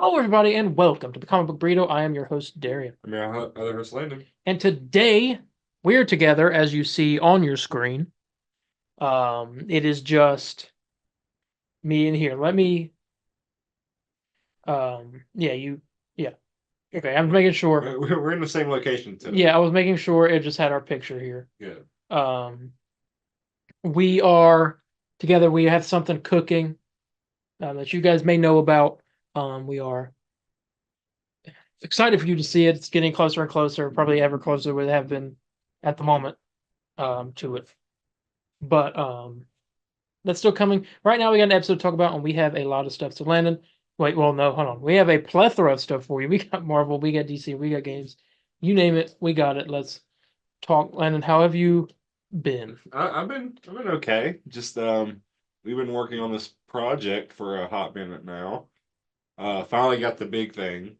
Hello, everybody, and welcome to the Comic Book Burrito. I am your host, Darien. I'm your other host, Landon. And today, we're together, as you see on your screen. It is just me in here. Let me, yeah. Okay, I'm making sure. We're in the same location today. Yeah, I was making sure it just had our picture here. Good. We are together. We have something cooking that you guys may know about. We are excited for you to see it. It's getting closer and closer, probably ever closer than we have been at the moment to it. But that's still coming. Right now, we got an episode to talk about, and we have a lot of stuff. So, Landon, wait, well, no, hold on. We have a plethora of stuff for you. We got Marvel, we got DC, we got games. You name it, we got it. Let's talk. Landon, how have you been? I've been okay. Just we've been working on this project for a hot minute now. Finally got the big thing.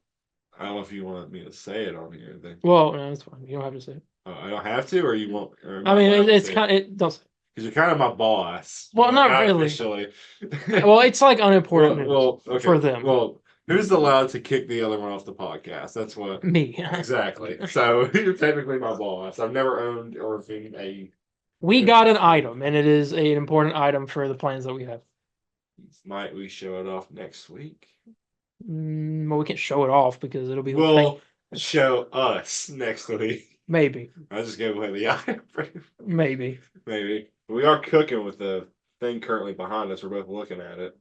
I don't know if you want me to say it on here. Well, no, it's fine. You don't have to say it. I don't have to, or you won't. Or I mean, it's kind of it does. Because you're kind of my boss. Well, not really. Officially. Well, it's like unimportant news okay. for them. Well, who's allowed to kick the other one off the podcast? That's what. Me. Exactly. So you're technically my boss. I've never owned or been a. We got an item, and it is an important item for the plans that we have. Might we show it off next week? Well, we can't show it off because it'll be. We'll show us next week. Maybe. I'll just give away the item. Maybe. Maybe. We are cooking with the thing currently behind us. We're both looking at it.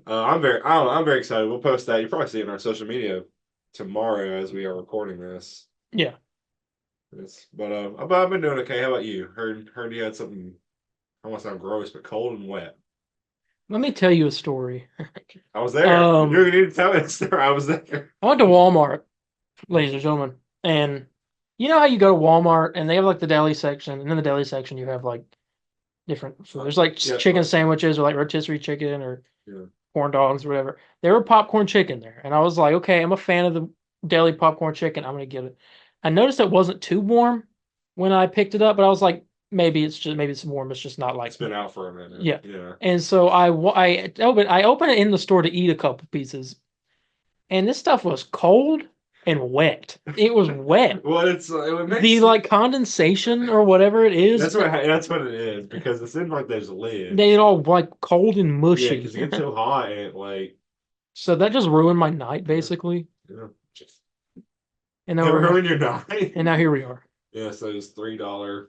I'm very excited. We'll post that. You'll probably see it in our social media tomorrow as we are recording this. Yeah. But I've been doing okay. How about you? Heard you had something. I don't want to sound gross, but cold and wet. Let me tell you a story. I was there. You need to tell me a story. I was there. I went to Walmart, ladies and gentlemen, and you know how you go to Walmart and they have like the deli section, and in the deli section you have like different food. There's like chicken sandwiches or like rotisserie chicken or corn dogs or whatever. There were popcorn chicken there, and I was like, okay, I'm a fan of the deli popcorn chicken. I'm gonna get it. I noticed it wasn't too warm when I picked it up, but I was like, maybe it's warm. It's just not like it's been out for a minute. Yeah. And so I opened it in the store to eat a couple pieces, and this stuff was cold and wet. It was wet. Well, the like condensation or whatever it is. That's what it is, because it's in like those lids. They all like cold and mushy. Yeah, because it gets so hot and like. So that just ruined my night, basically. Yeah. And now ruined your night. And now here we are. Yeah, so it's $3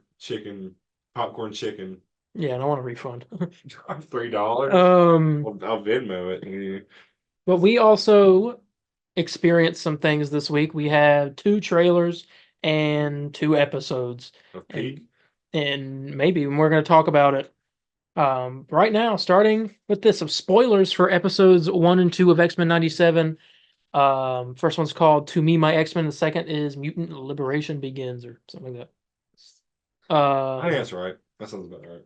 popcorn chicken. Yeah, and I want a refund. $3. Well, I'll Venmo it. Yeah. But we also experienced some things this week. We had 2 trailers and 2 episodes. And maybe we're going to talk about it right now, starting with this of spoilers for episodes 1 and 2 of X-Men 97. First one's called To Me, My X-Men. The second is Mutant Liberation Begins, or something like that. I think that's right. That sounds about right.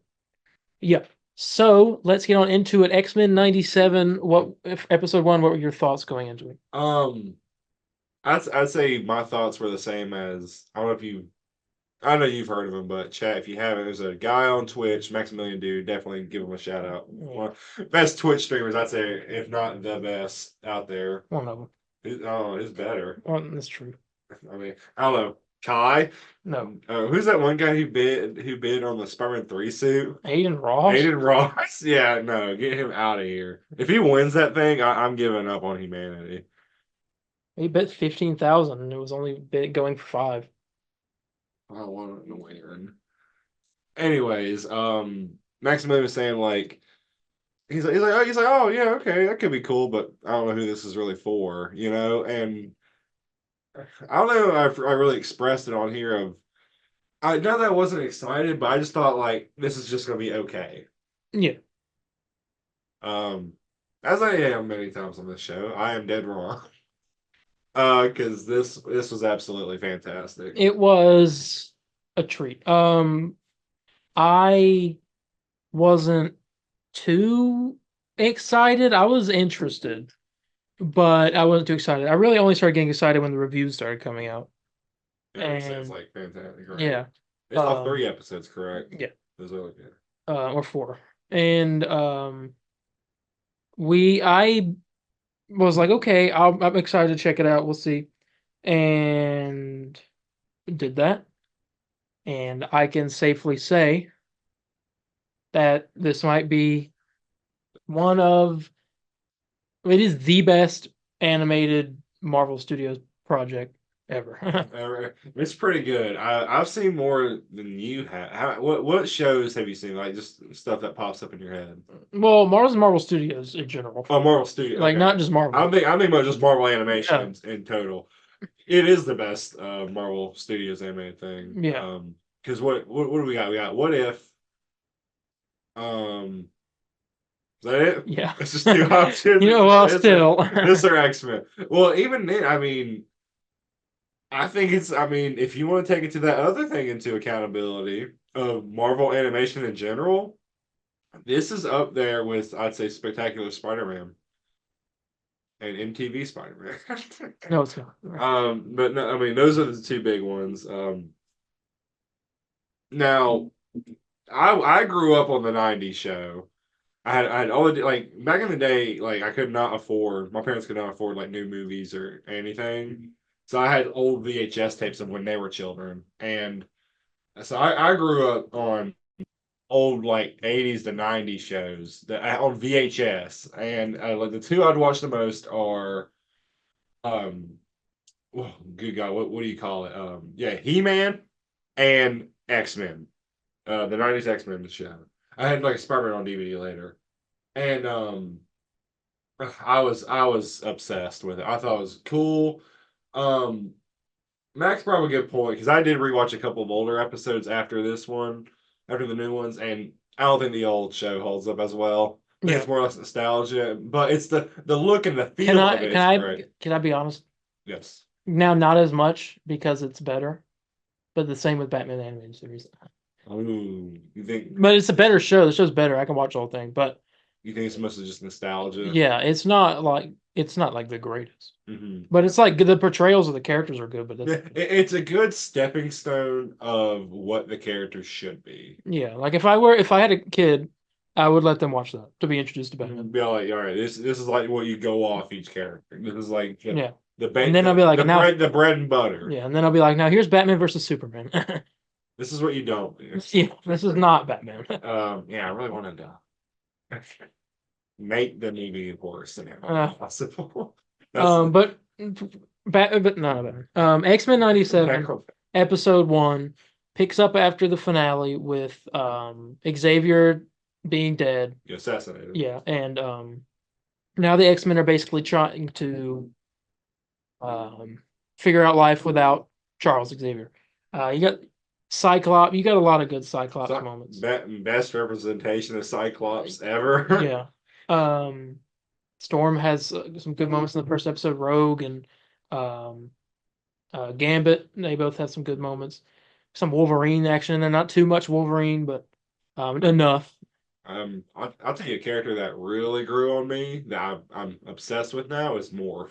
Yeah. So let's get on into it. X-Men 97. Episode 1? What were your thoughts going into it? I'd say my thoughts were the same as I know you've heard of him, but chat if you haven't. There's a guy on Twitch, Maximilian Dude. Definitely give him a shout out. Best Twitch streamers, I'd say, if not the best out there. One of them. He's better. Well, that's true. I mean, I don't know. Kai? No. Who's that one guy who bid on the Spider-Man 3 suit? Aiden Ross? Aiden Ross? Yeah, no, get him out of here. If he wins that thing, I'm giving up on humanity. He bet 15,000 and it was only going for 5. I don't want to win. Anyways, Maximilian was saying like he's like, oh yeah, okay, that could be cool, but I don't know who this is really for, and I don't know. I really expressed it on here of. I know that I wasn't excited, but I just thought like this is just gonna be okay. Yeah. As I am many times on this show, I am dead wrong. Because this was absolutely fantastic. It was a treat. I wasn't too excited. I was interested, but I wasn't too excited. I really only started getting excited when the reviews started coming out. It's like fantastic. Right? Yeah. It's all 3 episodes, correct? Yeah. Those are like or 4. And I was like, okay, I'm excited to check it out. We'll see, and did that, and I can safely say that this might be one of it is the best animated Marvel Studios project ever. It's pretty good. I've seen more than you have. What shows have you seen? Like just stuff that pops up in your head. Well, Marvel Studios in general, Oh, Marvel Studio. like Okay. not just Marvel. I'm thinking about just Marvel animation Yeah, in total. It is the best Marvel Studios animated thing. yeah, Because what do we got? We got What If? Um, is that it? yeah. It's just two options. Well, It's a still, this or X-Men. Well, even then, I mean, I think it's. I mean, if you want to take it to that other thing into accountability of Marvel animation in general, this is up there with I'd say Spectacular Spider-Man and MTV Spider-Man. no, it's not. But no, I mean those are the two big ones. Now I grew up on the '90s show. I had all the like back in the day, like I could not afford my parents could not afford like new movies or anything. So I had old VHS tapes of when they were children. And so I grew up on old like 80s to 90s shows that on VHS. And like the two I'd watch the most are um oh, good God, what do you call it? Yeah, He-Man and X-Men. The '90s X-Men show. I had like Spider-Man on DVD later. And I was obsessed with it. I thought it was cool. Um, Max brought up a good point because I did rewatch a couple of older episodes after this one, after the new ones, and I don't think the old show holds up as well. I think Yeah. it's more or less nostalgia, but it's the look and the Can feel of I it can is I great. can I be honest? Yes. Now, not as much because it's better, but the same with Batman the Animated Series. Ooh, But it's a better show. The show's better. I can watch the whole thing. But you think it's mostly just nostalgia? yeah, it's not like the greatest. Hmm. But it's like the portrayals of the characters are good. But Yeah, that's it's a good stepping stone of what the characters should be. yeah. Like if I had a kid, I would let them watch that to be introduced to Batman. Be like, all right, this is like what you go off each character. This is like Yeah, the and then I'll be like, now the bread and butter. yeah, and then I'll be like, now here's Batman versus Superman. This is what you don't do. Yeah, this is not Batman. Yeah, I really wanted to make the movie worse than possible. That's But but no, Batman. X-Men '97 episode 1 picks up after the finale with Xavier being dead. assassinated. Yeah, and now the X-Men are basically trying to um figure out life without Charles Xavier. You got Cyclops. You got a lot of good Cyclops moments. Best representation of Cyclops ever. Yeah. Um, Storm has some good moments in the first episode. Rogue and um, Gambit, they both have some good moments. Some Wolverine action. They're not too much Wolverine, but enough. I'll tell you a character that really grew on me that I'm obsessed with now is Morph.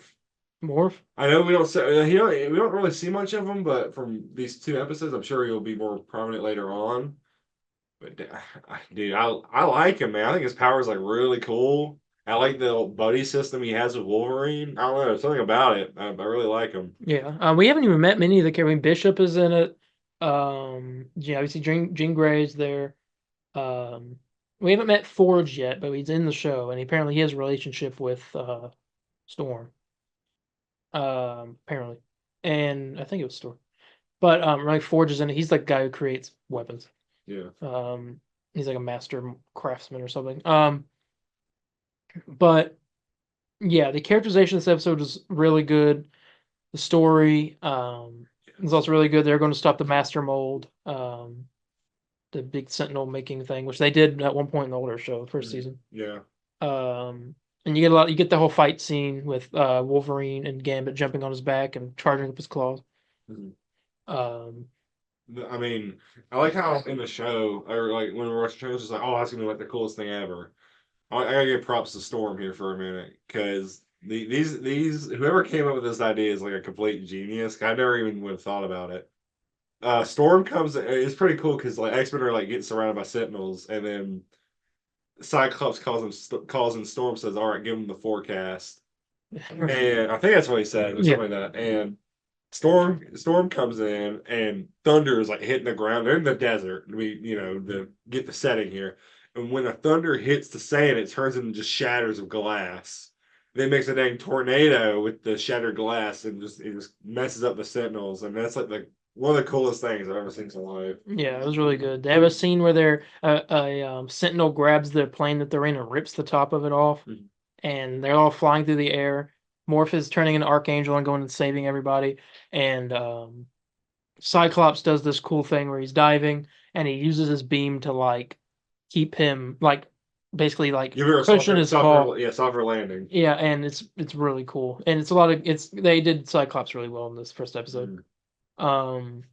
Morph. I know we don't say we don't really see much of him, but from these two episodes, I'm sure he'll be more prominent later on. But dude, I like him, man. I think his power is like really cool. I like the buddy system he has with Wolverine. I don't know, there's something about it. I really like him. Yeah. We haven't even met many of the characters. I mean, Bishop is in it. Yeah, obviously Jean Grey's there. Um, we haven't met Forge yet, but he's in the show, and apparently he has a relationship with Storm. Apparently, and I think it was Storm. But like Forge is in it. He's like the guy who creates weapons. Yeah. He's like a master craftsman or something. But yeah, the characterization of this episode is really good. The story is also really good. They're going to stop the master mold, the big sentinel making thing, which they did at one point in the older show, the first season. Yeah. And you get a lot. You get the whole fight scene with Wolverine and Gambit jumping on his back and charging up his claws. Mhm. Um, I mean, I like how in the show, or like when we're watching trailers, it's like, oh, that's gonna be like the coolest thing ever. I gotta give props to Storm here for a minute because these whoever came up with this idea is like a complete genius. I never even would have thought about it. Storm comes. It's pretty cool because like X-Men are like getting surrounded by Sentinels, and then Cyclops calls in Storm says, "All right, give him the forecast." And I think that's what he said, or Yeah. something like that. And Storm comes in, and thunder is like hitting the ground. They're in the desert. To get the setting here. And when the thunder hits the sand, it turns into just shatters of glass. Then makes a dang tornado with the shattered glass, and it just messes up the Sentinels. And that's like one of the coolest things I've ever seen in life. Yeah, it was really good. They have a scene where a sentinel grabs the plane that they're in and rips the top of it off, Mhm. and they're all flying through the air. Morph is turning into Archangel and going and saving everybody, and Cyclops does this cool thing where he's diving and he uses his beam to like keep him like basically like Give her a cushion his fall. softer landing. Yeah, and it's really cool, and it's a lot of it's they did Cyclops really well in this first episode. Mhm. Um,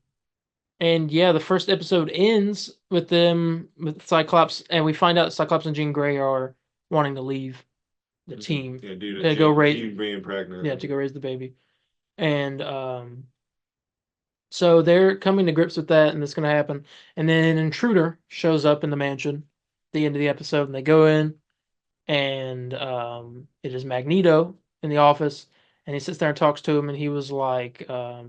and yeah, the first episode ends with them with Cyclops, and we find out Cyclops and Jean Grey are wanting to leave the team Yeah, dude, to go raise Jean being pregnant. yeah to go raise the baby, and so they're coming to grips with that, and it's going to happen. And then an intruder shows up in the mansion at the end of the episode, and they go in, and it is Magneto in the office, and he sits there and talks to him, and he was like, "What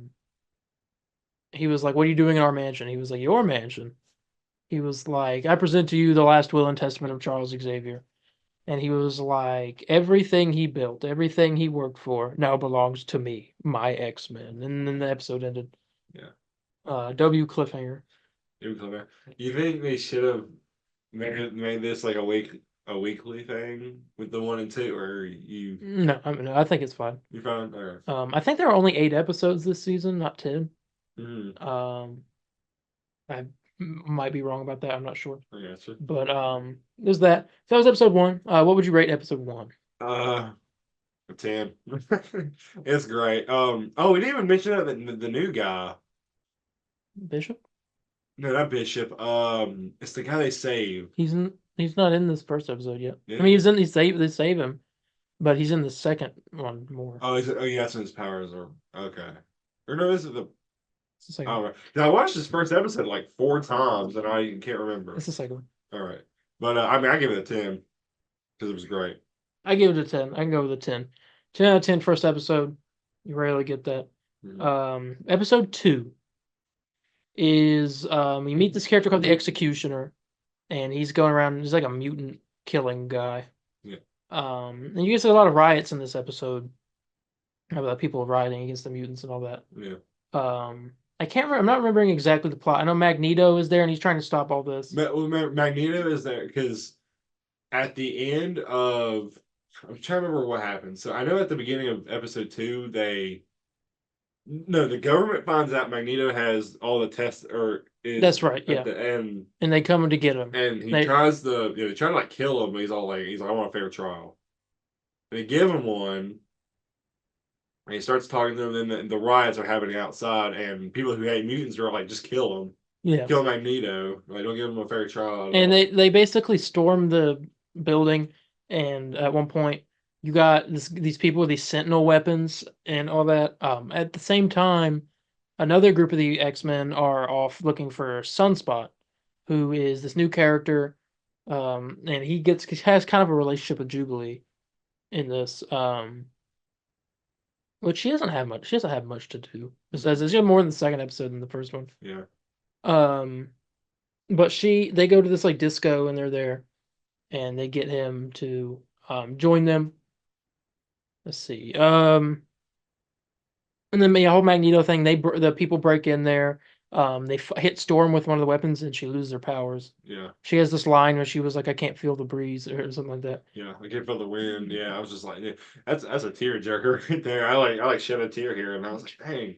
are you doing in our mansion?" He was like, "Your mansion." He was like, "I present to you the last will and testament of Charles Xavier." And he was like, "Everything he built, everything he worked for, now belongs to me, my X-Men." And then the episode ended. Yeah. W cliffhanger. You think they should have made this like a weekly thing with the 1 and 2, or No, no, I think it's fine. you found or I think there are only 8 episodes this season, not 10. mm, I might be wrong about that. I'm not sure. I gotcha. But there's that. So that was episode 1. What would you rate episode 1? Uh, a 10. It's great. We didn't even mention that the new guy. Bishop? No, not Bishop. It's the guy they saved. He's not in this first episode yet. I Yeah. mean, they save him, but he's in the second one more. Oh, yeah, that's when his powers are okay. Or no, this is the It's the second all one. right. Now I watched this first episode like 4 times, and I can't remember. It's the second one. All right, but I mean, I give it a 10 because it was great. I give it a 10. I can go with a 10. 10 out of 10 first episode. You rarely get that. Mhm. Episode 2 is you meet this character called the Executioner, and he's going around. He's like a mutant killing guy. Yeah. And you get a lot of riots in this episode about people rioting against the mutants and all that. Yeah. I can't remember. I'm not remembering exactly the plot. I know Magneto is there, and he's trying to stop all this. Magneto is there because at the end of I'm trying to remember what happened. So I know at the beginning of episode 2, the government finds out Magneto has all the tests or is That's right. at Yeah, the end, and they come to get him. and he They tries they try to like kill him. But he's like I want a fair trial. They give him one, and he starts talking to them. Then the riots are happening outside, and people who hate mutants are like, just kill him, yeah, kill Magneto. Like, don't give him a fair trial at and all. they basically storm the building, and at one point you got these people with these sentinel weapons and all that. At the same time, another group of the X-Men are off looking for Sunspot, who is this new character, and he has kind of a relationship with Jubilee in this, which she doesn't have much. She doesn't have much to do. Besides, she had more in the second episode than the first one. Yeah. Um, but they go to this like disco, and they're there, and they get him to join them. Let's see. And then the whole Magneto thing. The people break in there. They hit Storm with one of the weapons, and she loses her powers. Yeah. She has this line where she was like, "I can't feel the breeze" or something like that. Yeah. I can't feel the wind. Yeah. I was just like, yeah, that's a tear jerker right there. I like shed a tear here, and I was like, dang.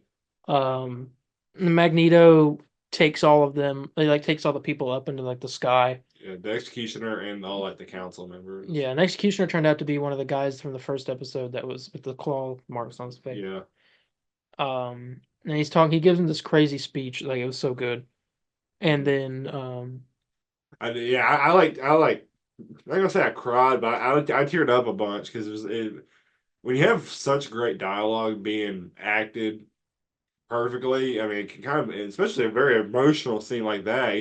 Um, Magneto takes all of them. He like takes all the people up into like the sky. Yeah, the executioner and all like the council members. Yeah, an executioner turned out to be one of the guys from the first episode that was with the claw marks on his face. Yeah. And he's talking. He gives him this crazy speech, like it was so good. And then, I I'm not gonna say I cried, but I teared up a bunch because when you have such great dialogue being acted perfectly. I mean, it can kind of, especially a very emotional scene like that.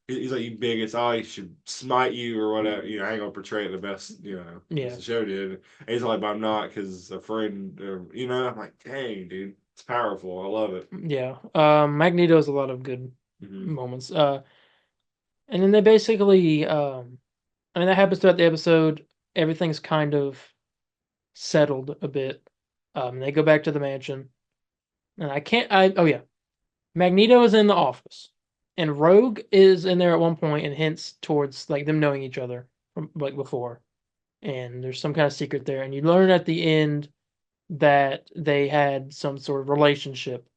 he's like, you bigots, oh, he should smite you or whatever. I ain't gonna portray it the best, as the show did. And he's like, but I'm not because a friend, I'm like, dang, dude, it's powerful. I love it. Yeah. Magneto has a lot of good Hmm. moments. And then they basically, I mean, that happens throughout the episode. Everything's kind of settled a bit. They go back to the mansion, and oh yeah, Magneto is in the office, and Rogue is in there at one point and hints towards like them knowing each other from like before, and there's some kind of secret there, and you learn at the end that they had some sort of relationship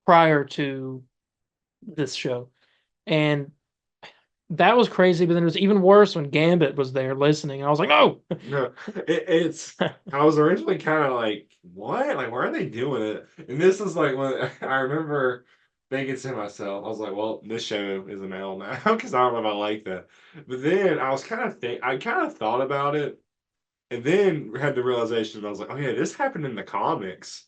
prior to this show, and that was crazy. But then it was even worse when Gambit was there listening. I was like, no. No, it's. I was originally kind of like, what? Like, why are they doing it? And this is like when I remember thinking to myself, I was like, well, this show is an L now because I don't know if I like that. But then I was I kind of thought about it, and then had the realization. I was like, oh yeah, this happened in the comics.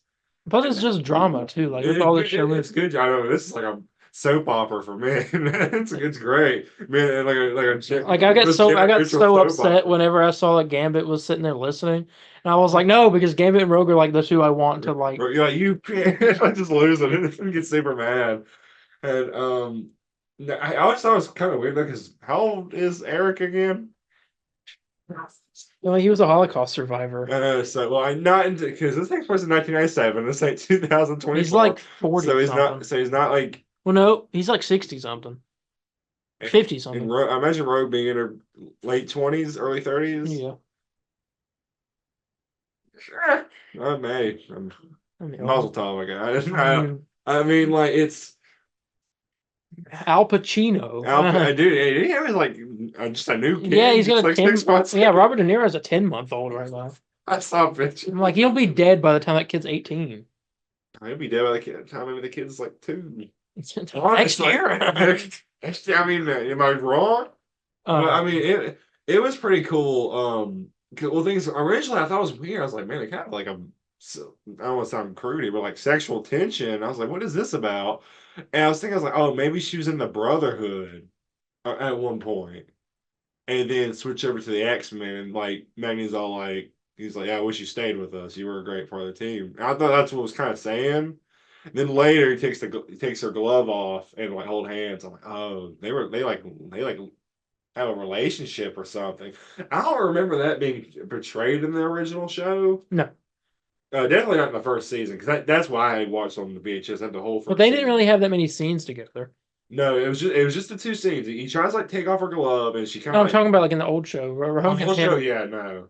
Plus, And it's just drama too. Like that's all this show it's is. good. I know this is like a soap opera for men. It's great, man. Like this I got generational so soap upset opera. whenever I saw that Gambit was sitting there listening, and I was like, no, because Gambit and Rogue are like the two I want to like. Bro, you're like, you can't. I just lose it and get super mad. And I always thought it was kind of weird though, because how old is Eric again? He was a Holocaust survivor. So well, I'm not into because this takes place in 1997. This ain't He's 2024. like 40 something. So he's not like Well, no, he's like 60 something, 50 something. I imagine Rogue being in her late 20s, early 30s. Yeah, I may. I mean, Mazel tov, I mean, I mean, like it's. Al Pacino. I do. He was like just a new Yeah, kid. he's Just got a like 10. 6 months Yeah, ago. Robert De Niro's a 10-month-old right now. I saw a picture. I'm like, he'll be dead by the time that kid's 18. He'll be dead by the kid. Time maybe the kid's like 2. Next year. I mean, am I wrong? But I mean, it was pretty cool. Well, things originally I thought it was weird. I was like, man, it kind of like I don't want to sound crude, but like sexual tension. I was like, what is this about? And I was like, oh, maybe she was in the Brotherhood at one point, and then switch over to the X-Men. And like Magnet's all like, he's like, yeah, I wish you stayed with us. You were a great part of the team. And I thought that's what it was kind of saying. Then later he takes her glove off and like hold hands. I'm like, oh, they like have a relationship or something. I don't remember that being portrayed in the original show. No, Definitely not in the first season because that's why I watched on the VHS. Had the whole first. but they didn't season. really have that many scenes together. No, it was just the two scenes. He tries to like take off her glove and she kind No, of I'm like. talking about like in the old show. On Rogue the and whole show, him. yeah, no.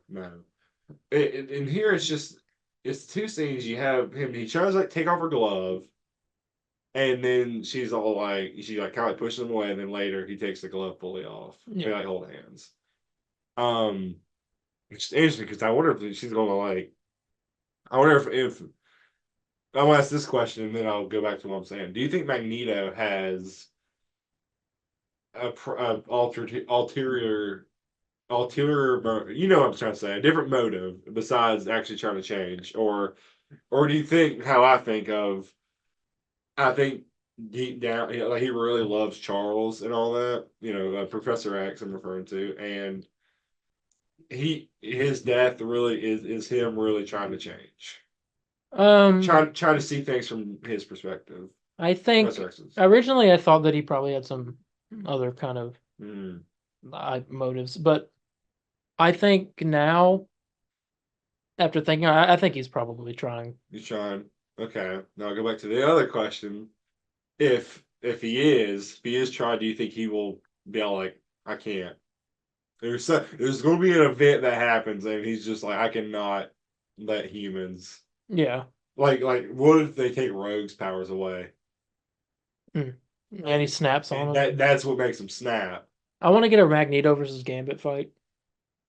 In here, it's two scenes. You have him. He tries to like take off her glove, and then she's all like, she like kind of like pushes him away, and then later he takes the glove fully off. Yeah. They like hold hands. It's interesting because I wonder if she's gonna like. I wonder if I'm gonna ask this question, and then I'll go back to what I'm saying. Do you think Magneto has a ulterior, you know what I'm trying to say, a different motive besides actually trying to change, or do you think how I think of? I think deep down, like he really loves Charles and all that. Professor X I'm referring to, and his death really is him really trying to change, trying to see things from his perspective. I think Professor X's. originally I thought that he probably had some other kind of motives, but I think now, after thinking, I think he's probably trying. He's trying. Okay. Now I'll go back to the other question. If he is trying, do you think he will be all like, I can't? There's going to be an event that happens, and he's just like, I cannot let humans. Yeah. Like, what if they take Rogue's powers away? And he snaps on him. That's what makes him snap. I want to get a Magneto versus Gambit fight.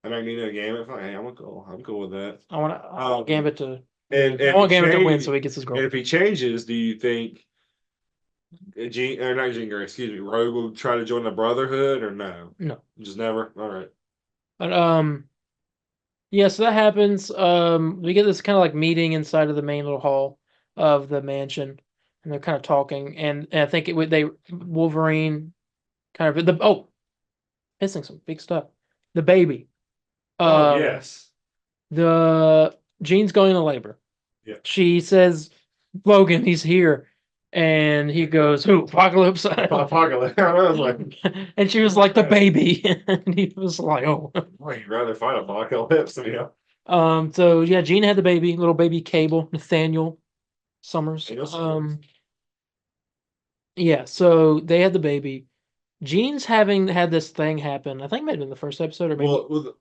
I might need a game. Hey, I'm cool with that. I want Gambit to. I want Gambit to win so he gets his girl. And if he changes, do you think not Jean Grey, excuse me, Rogue will try to join the Brotherhood or no? No. Just never? All right. But yeah, so that happens. We get this kind of like meeting inside of the main little hall of the mansion, and they're kind of talking. And I think Wolverine kind of missing some big stuff. The baby. Oh yes. The Jean's going into labor. Yeah. She says, "Logan, he's here," and he goes, "Who? Apocalypse?" Apocalypse. I was like, and she was like, "The baby," and he was like, "Oh." well, you'd rather fight Apocalypse, yeah. So yeah, Jean had the baby, little baby Cable, Nathaniel Summers. Yeah, so they had the baby. Jean's having had this thing happen. I think maybe in the first episode or maybe Well,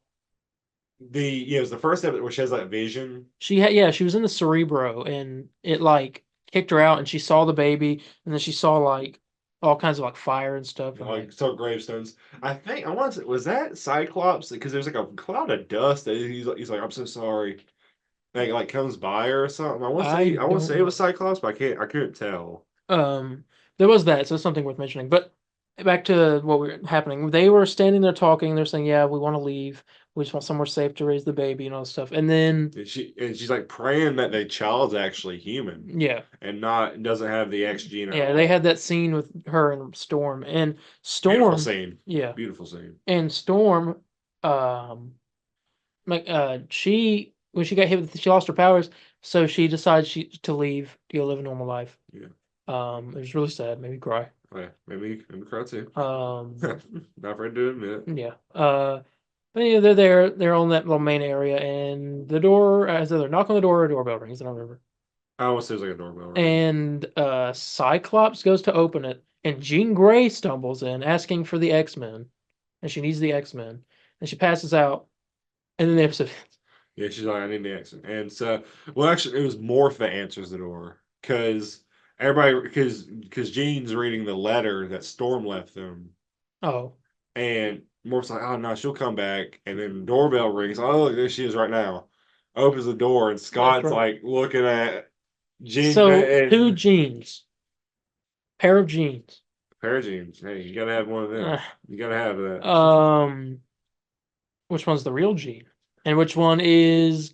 it was the first episode where she has that vision. she was in the Cerebro and it like kicked her out and she saw the baby and then she saw like all kinds of like fire and stuff and Like some gravestones. I think I want to. Was that Cyclops? Because there's like a cloud of dust that he's like, I'm so sorry. Like comes by her or something. I want to say it was Cyclops, but I couldn't tell. there was that, so it's something worth mentioning. But back to what were happening. They were standing there talking. They're saying, "Yeah, we want to leave. We just want somewhere safe to raise the baby and all this stuff." And then She's like praying that the child's actually human. Yeah. And doesn't have the X gene. Yeah, they had that scene with her and Storm. And Storm Beautiful scene. Yeah. Beautiful scene. And Storm, she when she got hit with she lost her powers, so she decided to leave to go live a normal life. Yeah. It was really sad, made me cry. Oh, yeah, maybe cry too. Not afraid to admit it. Yeah. But yeah, they're on that little main area, and the door, as they're knocking on the door, a doorbell rings. I don't remember. I almost say it was like a doorbell ring. And Cyclops goes to open it, and Jean Grey stumbles in, asking for the X-Men, and she needs the X-Men, and she passes out, and then the episode ends. Yeah, she's like, I need the X-Men, and so well, actually, it was Morph that answers the door because Jean's reading the letter that Storm left them. Oh. And Morph's like, oh no, she'll come back. And then the doorbell rings. Oh, look, there she is right now. Opens the door, and Scott's like looking at Jean. So two jeans. Pair of jeans. Pair of jeans. Hey, you gotta have one of them. You gotta have that. Which one's the real Jean? And which one is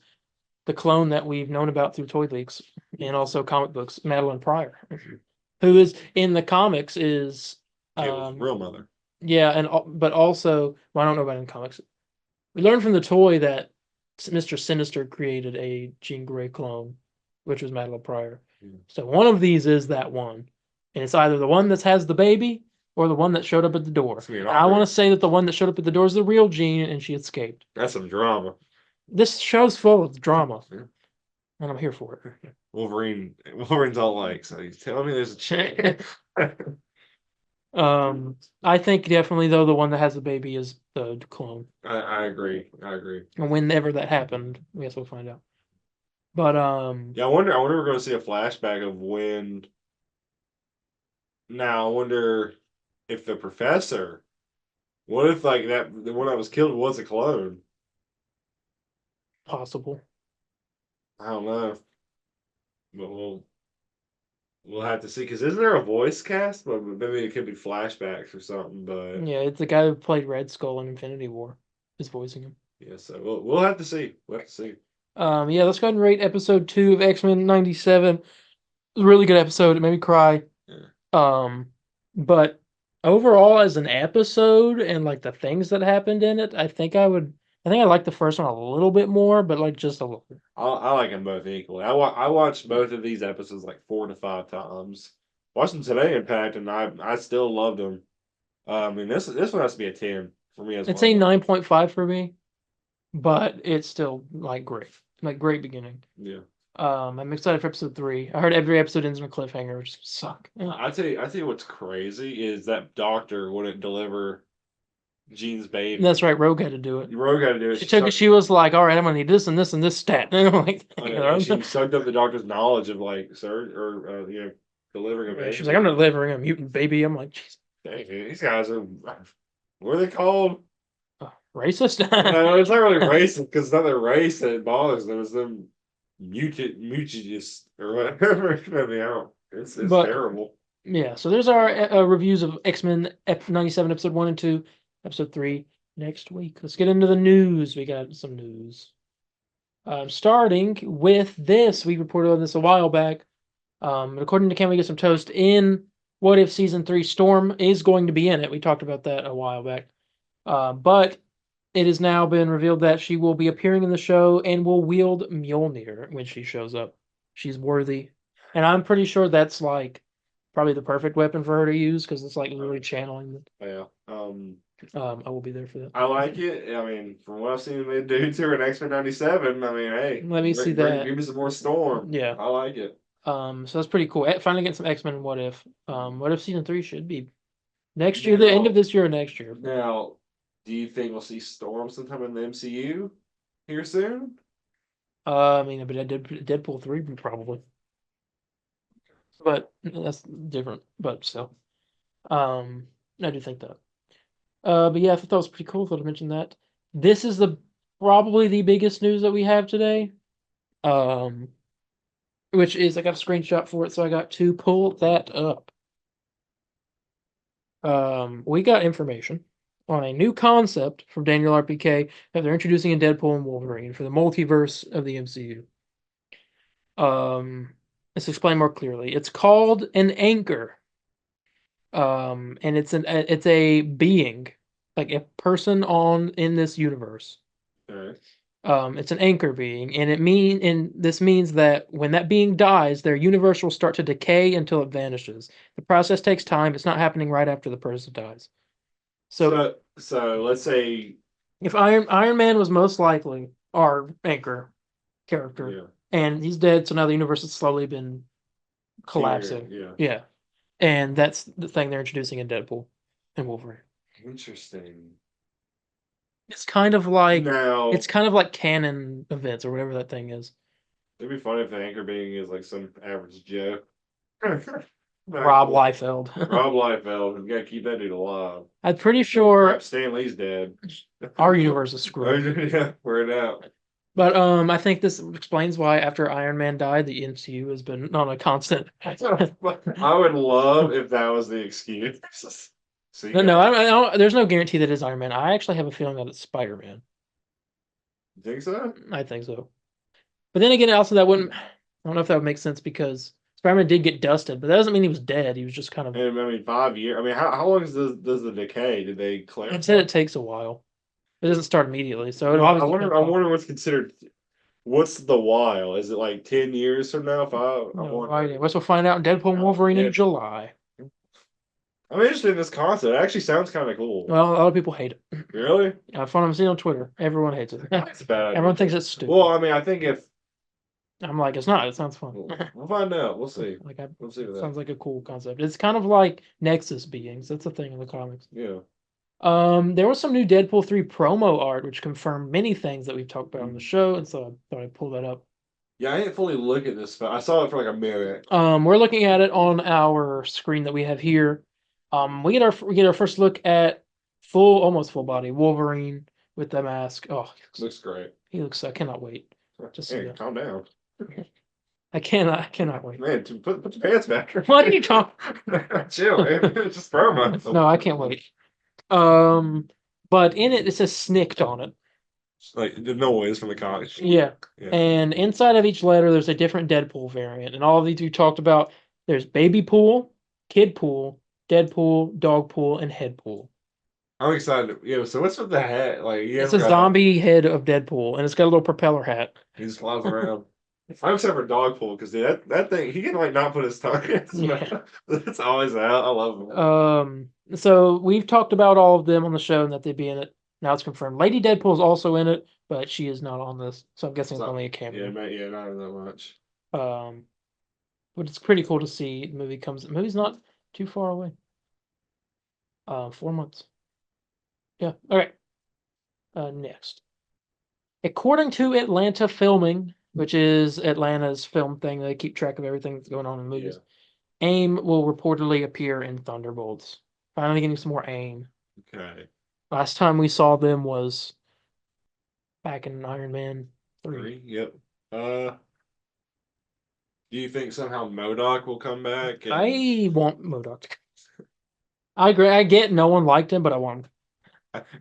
the clone that we've known about through toy leaks and also comic books, Madeline Pryor, who is in the comics is real mother. Yeah, but also, well, I don't know about in comics. We learned from the toy that Mr. Sinister created a Jean Grey clone, which was Madeline Pryor. So one of these is that one, and it's either the one that has the baby or the one that showed up at the door. I want to say that the one that showed up at the door is the real Jean, and she escaped. That's some drama. This show's full of drama, and I'm here for it. Wolverine's all like, so he's telling me there's a chance. I think definitely though the one that has the baby is the clone. I agree. And whenever that happened, I guess we'll find out. But yeah, I wonder if we're going to see a flashback of when. Now I wonder if the professor. What if like the one that was killed was a clone? Possible. I don't know, but we'll have to see. Because isn't there a voice cast? But maybe it could be flashbacks or something. But yeah, it's the guy who played Red Skull in Infinity War is voicing him. Yeah, so we'll have to see. We'll have to see. Yeah, let's go ahead and rate episode 2 of X-Men 97. It was a really good episode. It made me cry. Yeah. But overall, as an episode and like the things that happened in it, I think I like the first one a little bit more, but like just a little bit. I like them both equally. I watched both of these episodes like 4 to 5 times. Watched them today, in fact, and I still loved them. I mean, this one has to be a 10 for me as well. It's a 9.5 for me, but it's still like great great beginning. Yeah. I'm excited for episode 3. I heard every episode ends in a cliffhanger, which suck. I tell you what's crazy is that doctor wouldn't deliver Jean's baby. That's right, Rogue had to do it. Rogue had to do it. She was like, all right, I'm gonna need this and this and this stat. And I'm like, she sucked up the doctor's knowledge of like delivering a baby. She's like, I'm delivering a mutant baby. I'm like, jeez. Dang, these guys are, what are they called? Racist? No, it's not really racist because it's not their race that bothers them. It's them mutages or whatever. It's terrible. Yeah, so there's our reviews of X-Men 97 episode 1 and 2, episode 3 next week. Let's get into the news. We got some news. Starting with this, we reported on this a while back. According to Can We Get Some Toast, in What If Season 3 Storm is going to be in it. We talked about that a while back. But it has now been revealed that she will be appearing in the show and will wield Mjolnir when she shows up. She's worthy. And I'm pretty sure that's like probably the perfect weapon for her to use because it's like literally channeling. Yeah. I will be there for that. I like it. I mean, from what I've seen the dudes who are in X-Men 97, I mean, hey, Let me see that. give me some more Storm. Yeah. I like it. So that's pretty cool. Finally get some X-Men and What If. What If Season 3 should be next year, the end of this year or next year. Now, do you think we'll see Storm sometime in the MCU here soon? I mean, but I did Deadpool 3 probably. But that's different. But still. I do think that. But yeah, I thought that was pretty cool. Thought I mentioned that. This is probably the biggest news that we have today. Which is I got a screenshot for it, so I got to pull that up. We got information on a new concept from Daniel RPK that they're introducing in Deadpool and Wolverine for the multiverse of the MCU. Let's explain more clearly. It's called an anchor. And it's a being, like a person in this universe. Okay. It's an anchor being, and this means that when that being dies, their universe will start to decay until it vanishes. The process takes time. It's not happening right after the person dies. So let's say if Iron Man was most likely our anchor character, yeah. and he's dead, so now the universe has slowly been collapsing. Yeah. And that's the thing they're introducing in Deadpool and Wolverine. Interesting. It's kind of like canon events or whatever that thing is. It'd be funny if the anchor being is like some average Joe. Rob Liefeld. Rob Liefeld. We gotta keep that dude alive. I'm pretty sure Stan Lee's dead. Our universe is screwed. Yeah, we're out. But I think this explains why after Iron Man died, the MCU has been on a constant. I would love if that was the excuse. No, I don't, there's no guarantee that it's Iron Man. I actually have a feeling that it's Spider-Man. You think so? I think so. But then again, also that wouldn't. I don't know if that would make sense because Spider-Man did get dusted, but that doesn't mean he was dead. He was just kind of. I mean, 5 years. I mean, how long does the decay? Did they clarify? It said it takes a while. It doesn't start immediately, so it I wonder what's considered. What's the while? Is it like 10 years from now? No idea. We'll find out in Deadpool and Wolverine in July. I'm interested in this concept. It actually sounds kind of cool. Well, a lot of people hate it. Really? From what I'm seeing on Twitter, everyone hates it. It's bad. Everyone thinks it's stupid. Well, I mean, I think if I'm like, it's not. It sounds fun. We'll find out. We'll see. We'll see. Sounds like a cool concept. It's kind of like Nexus beings. That's a thing in the comics. Yeah. There was some new Deadpool 3 promo art, which confirmed many things that we've talked about on the show, and so I thought I'd pull that up. Yeah, I didn't fully look at this, but I saw it for like a minute. We're looking at it on our screen that we have here. We get our first look at almost full body Wolverine with the mask. Oh, looks great. He looks. I cannot wait. Just calm down. I cannot wait. Man, put your pants back. What are you talking? Chill, man. It's just promo. No, I can't wait. But in it says snicked on it. Like the noise from the comics. Yeah. And inside of each letter, there's a different Deadpool variant, and all of these we talked about. There's Baby Pool, Kid Pool, Deadpool, Dog Pool, and Head Pool. I'm excited. Yeah. So what's with the hat? Like, it's a zombie head of Deadpool, and it's got a little propeller hat. He just flies around. I'm excited for Dog Pool because that thing he can like not put his tongue in. Yeah. It's always out. I love him. So we've talked about all of them on the show and that they'd be in it. Now it's confirmed. Lady Deadpool is also in it, but she is not on this. So I'm guessing it's only a cameo. Yeah, not that much. But it's pretty cool to see the movie comes. The movie's not too far away. 4 months. Yeah. All right. Next. According to Atlanta Filming, which is Atlanta's film thing, they keep track of everything that's going on in movies. Yeah. AIM will reportedly appear in Thunderbolts. Finally getting some more AIM. Okay. Last time we saw them was back in Iron Man 3. Yep. Do you think somehow MODOK will come back? I want MODOK to come. I agree. I get no one liked him, but I want him.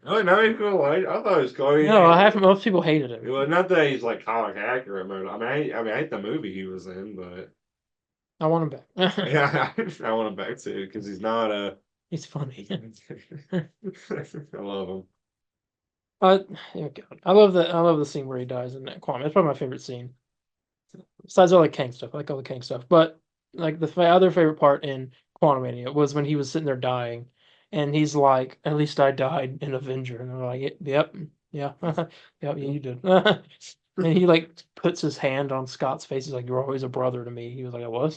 No, he's cool. I thought it was cool. No, most people hated him. Well, not that he's like comic accurate. I mean, I hate the movie he was in, but I want him back. Yeah, I want him back too because he's not a. He's funny. I love him. Oh God. I love the scene where he dies in that Kwame. It's probably my favorite scene. Besides all the Kang stuff, I like all the Kang stuff. But like the other favorite part in Quantumania was when he was sitting there dying, and he's like, "At least I died in Avenger," and they're like, "Yep, yeah, yep, yeah, you did." And he like puts his hand on Scott's face. He's like, "You're always a brother to me." He was like, "I was."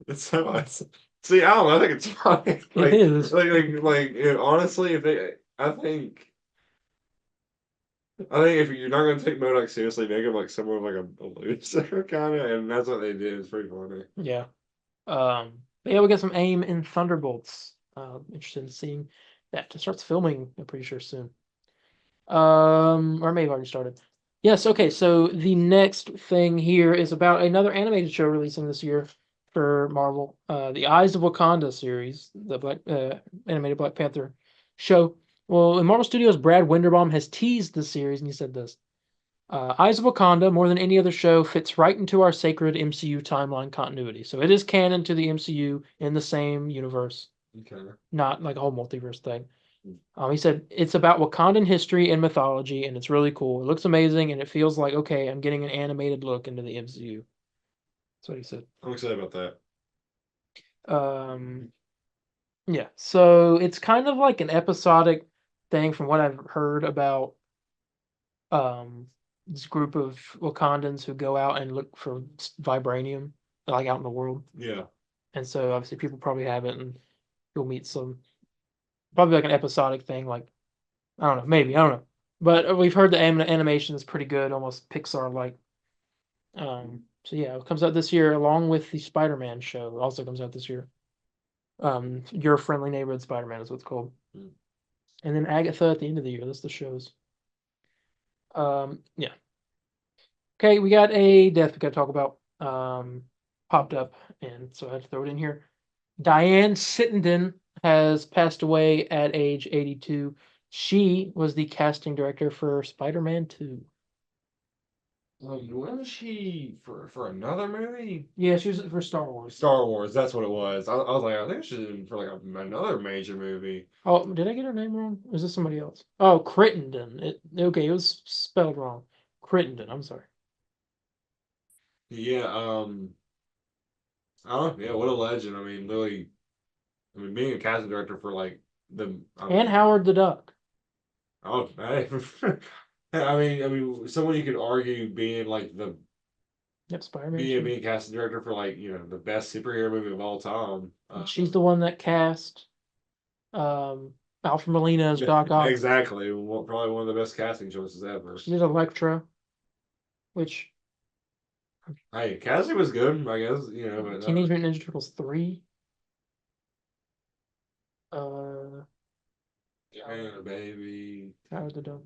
It's so much. See, I don't know. I think it's funny. It is. Honestly, if they, I think if you're not going to take MODOK seriously, make him like somewhat of like a loser kind of, and that's what they did. It's pretty funny. Yeah. But yeah, we got some AIM in Thunderbolts. Interested in seeing that. It starts filming, I'm pretty sure soon. Or maybe already started. Yes, okay, so the next thing here is about another animated show releasing this year for Marvel. The Eyes of Wakanda series, the Black animated Black Panther show. Well, in Marvel Studios, Brad Winderbaum has teased the series, and he said this. Eyes of Wakanda, more than any other show, fits right into our sacred MCU timeline continuity. So it is canon to the MCU in the same universe, Okay. not like a whole multiverse thing. He said it's about Wakandan history and mythology, and it's really cool. It looks amazing, and it feels like, okay, I'm getting an animated look into the MCU. That's what he said. I'm excited about that. Um, yeah, so it's kind of like an episodic thing from what I've heard about this group of Wakandans who go out and look for vibranium, like out in the world. Yeah. And so obviously people probably have it, and you'll meet some probably like an episodic thing, like I don't know, maybe I don't know. But we've heard the animation is pretty good, almost Pixar like. So yeah, it comes out this year along with the Spider-Man show. It also comes out this year. Your Friendly Neighborhood Spider-Man is what it's called. Mm. And then Agatha at the end of the year. That's the shows. Yeah. Okay, we got a death we got to talk about. Popped up, and so I had to throw it in here. Diane Sittenden has passed away at age 82. She was the casting director for Spider-Man 2. Wasn't she for another movie? Yeah, she was for Star Wars. Star Wars, that's what it was. I was like, I think she's in for like another major movie. Oh, did I get her name wrong? Or is this somebody else? Oh, Crittenden. Okay, it was spelled wrong. Crittenden, I'm sorry. Yeah, I don't know, yeah, what a legend. I mean, literally, being a casting director for like And Howard the Duck. oh, hey. I mean, someone you could argue being like Yep, Spider-Man being 2. a casting director for like the best superhero movie of all time. She's the one that cast Alfred Molina as Doc Ock. Exactly, probably one of the best casting choices ever. She did Electra, which Hey, casting was good, I guess. But Teenage Mutant Ninja Turtles 3. Uh, yeah, baby. Howard the Duck.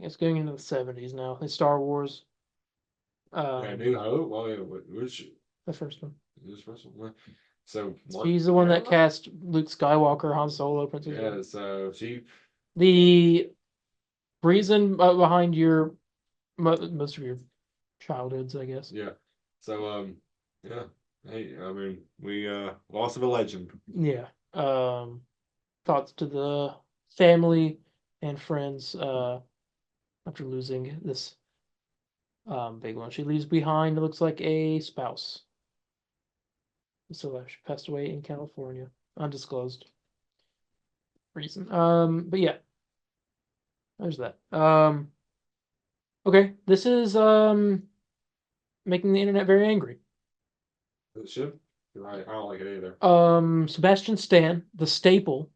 It's going into the 70s now. It's Star Wars. Yeah, New Hope. Well, yeah, which The first one. this first one? So He's the one that cast Luke Skywalker, Han Solo, Princess Leia. Yeah, so she. The reason behind your most of your childhoods, I guess. Yeah. So yeah. Hey, I mean, we lost of a legend. Yeah. Thoughts to the family and friends after losing this big one. She leaves behind, it looks like, a spouse. So she passed away in California, undisclosed reason. But yeah, there's that. Okay, this is making the internet very angry. It should. I don't like it either. Sebastian Stan, the staple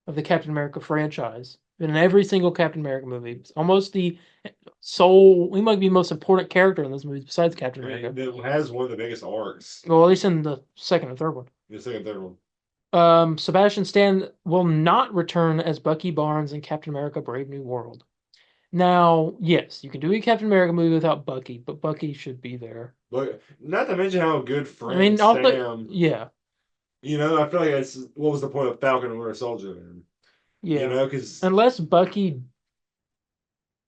of the Captain America franchise, been in every single Captain America movie. It's almost the sole. He might be the most important character in those movies besides Captain America. It has one of the biggest arcs. Well, at least in the second and third one. The second, third one. Sebastian Stan will not return as Bucky Barnes in Captain America: Brave New World. Now, yes, you can do a Captain America movie without Bucky, but Bucky should be there. But not to mention how good friend I mean, Sam. Yeah. I feel like that's what was the point of Falcon and Winter Soldier then? Yeah. Because unless Bucky,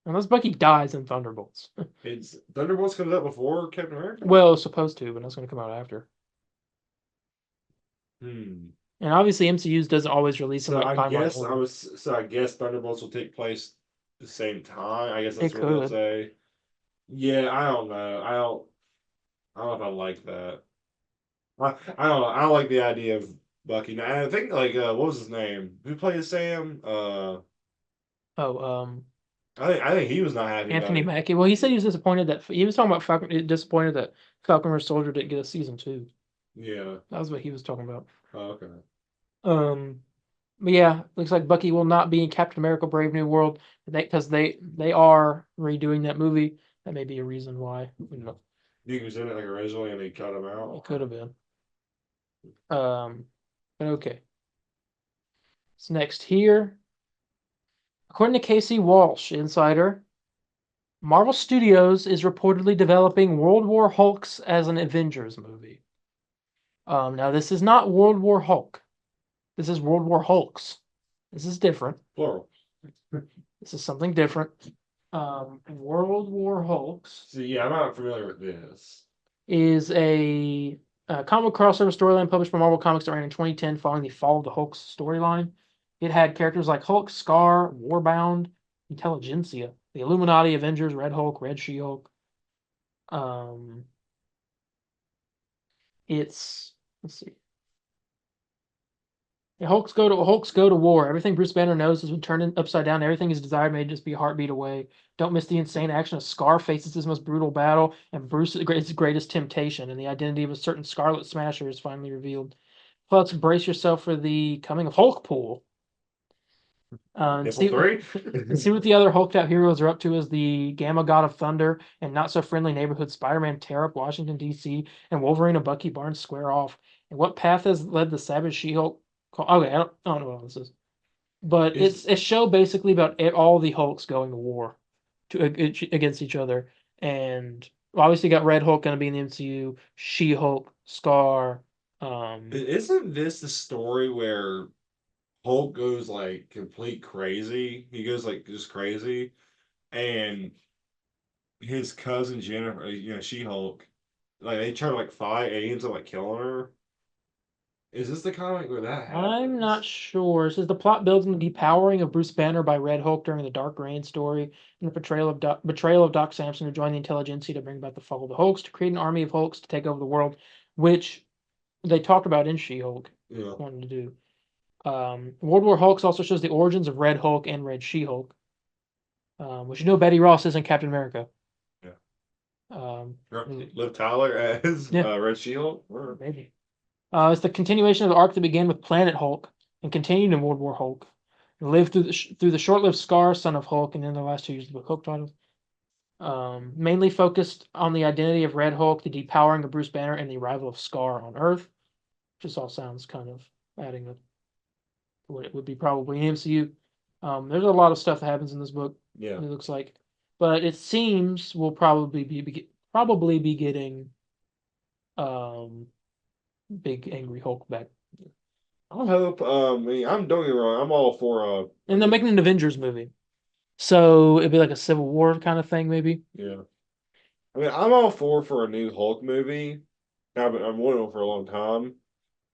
Unless Bucky dies in Thunderbolts. It's Thunderbolts comes out before Captain America. Well, it's supposed to, but it's going to come out after. Hmm. And obviously, MCU's doesn't always release in So like I timeline guess I order. was so I guess Thunderbolts will take place the same time. I guess that's It what they'll could. say. Yeah, I don't know. I don't know if I like that. I don't know. I don't like the idea of Bucky. Now, I think like what was his name? Who played Sam? Oh, I think he was not happy about Anthony it. Mackie. Well, he said he was disappointed that he was talking about Falcon. Disappointed that Falcon Winter Soldier didn't get a season 2. Yeah. That was what he was talking about. Oh, okay. Um, but yeah, looks like Bucky will not be in Captain America: Brave New World because they are redoing that movie. That may be a reason why. You know, He was in it like originally and they cut him it out. could have been. But okay. So next here, according to Casey Walsh, Insider, Marvel Studios is reportedly developing World War Hulks as an Avengers movie. Now this is not World War Hulk. This is World War Hulks. This is different. Plural. This is something different. World War Hulks See, yeah, I'm not familiar with this. is a comic crossover storyline published by Marvel Comics that ran in 2010 following the Fall of the Hulks storyline. It had characters like Hulk, Scar, Warbound, Intelligentsia, the Illuminati, Avengers, Red Hulk, Red She-Hulk. Um, it's let's see. Yeah, Hulks go to war. Everything Bruce Banner knows has been turned upside down. Everything his desire may just be a heartbeat away. Don't miss the insane action of Scar faces his most brutal battle, and Bruce's greatest temptation, and the identity of a certain Scarlet Smasher is finally revealed. Plus, brace yourself for the coming of Hulkpool. And Nipple see, three? and see what the other hulked out heroes are up to as the Gamma God of Thunder and not so friendly neighborhood Spider-Man tear up Washington, D.C., and Wolverine and Bucky Barnes square off. And what path has led the Savage She-Hulk? Okay, I don't know what this is. But Is it's a show basically about all the Hulks going to war against each other. And obviously got Red Hulk going to be in the MCU, She-Hulk, Scar. isn't this the story where Hulk goes like complete crazy? He goes like just crazy, and his cousin Jennifer, She Hulk, like they try to like fight, and he ends up like killing her. Is this the comic where that I'm not happens? sure. It says the plot builds on the depowering of Bruce Banner by Red Hulk during the Dark Reign story and the betrayal of Doc Samson to join the Intelligentsia to bring about the fall of the Hulks to create an army of Hulks to take over the world, which they talked about in She-Hulk Yeah, wanting to do. World War Hulks also shows the origins of Red Hulk and Red She-Hulk, which Betty Ross isn't Captain America. yeah. Um, Liv Tyler as yeah, Red Shield. maybe. It's the continuation of the arc that began with Planet Hulk and continued in World War Hulk. And lived through the short-lived Scar, Son of Hulk, and then the last 2 years of the book Hulk titles. Mainly focused on the identity of Red Hulk, the depowering of Bruce Banner, and the arrival of Scar on Earth. Just all sounds kind of adding up to what it would be probably in MCU. There's a lot of stuff that happens in this book. Yeah. It looks like, but it seems we'll probably be getting um big angry Hulk back. I hope. I mean, I'm don't get me wrong. I'm all for. And they're making an Avengers movie. So it'd be like a Civil War kind of thing, maybe. Yeah. I mean, I'm all for a new Hulk movie. I'm wanting one for a long time.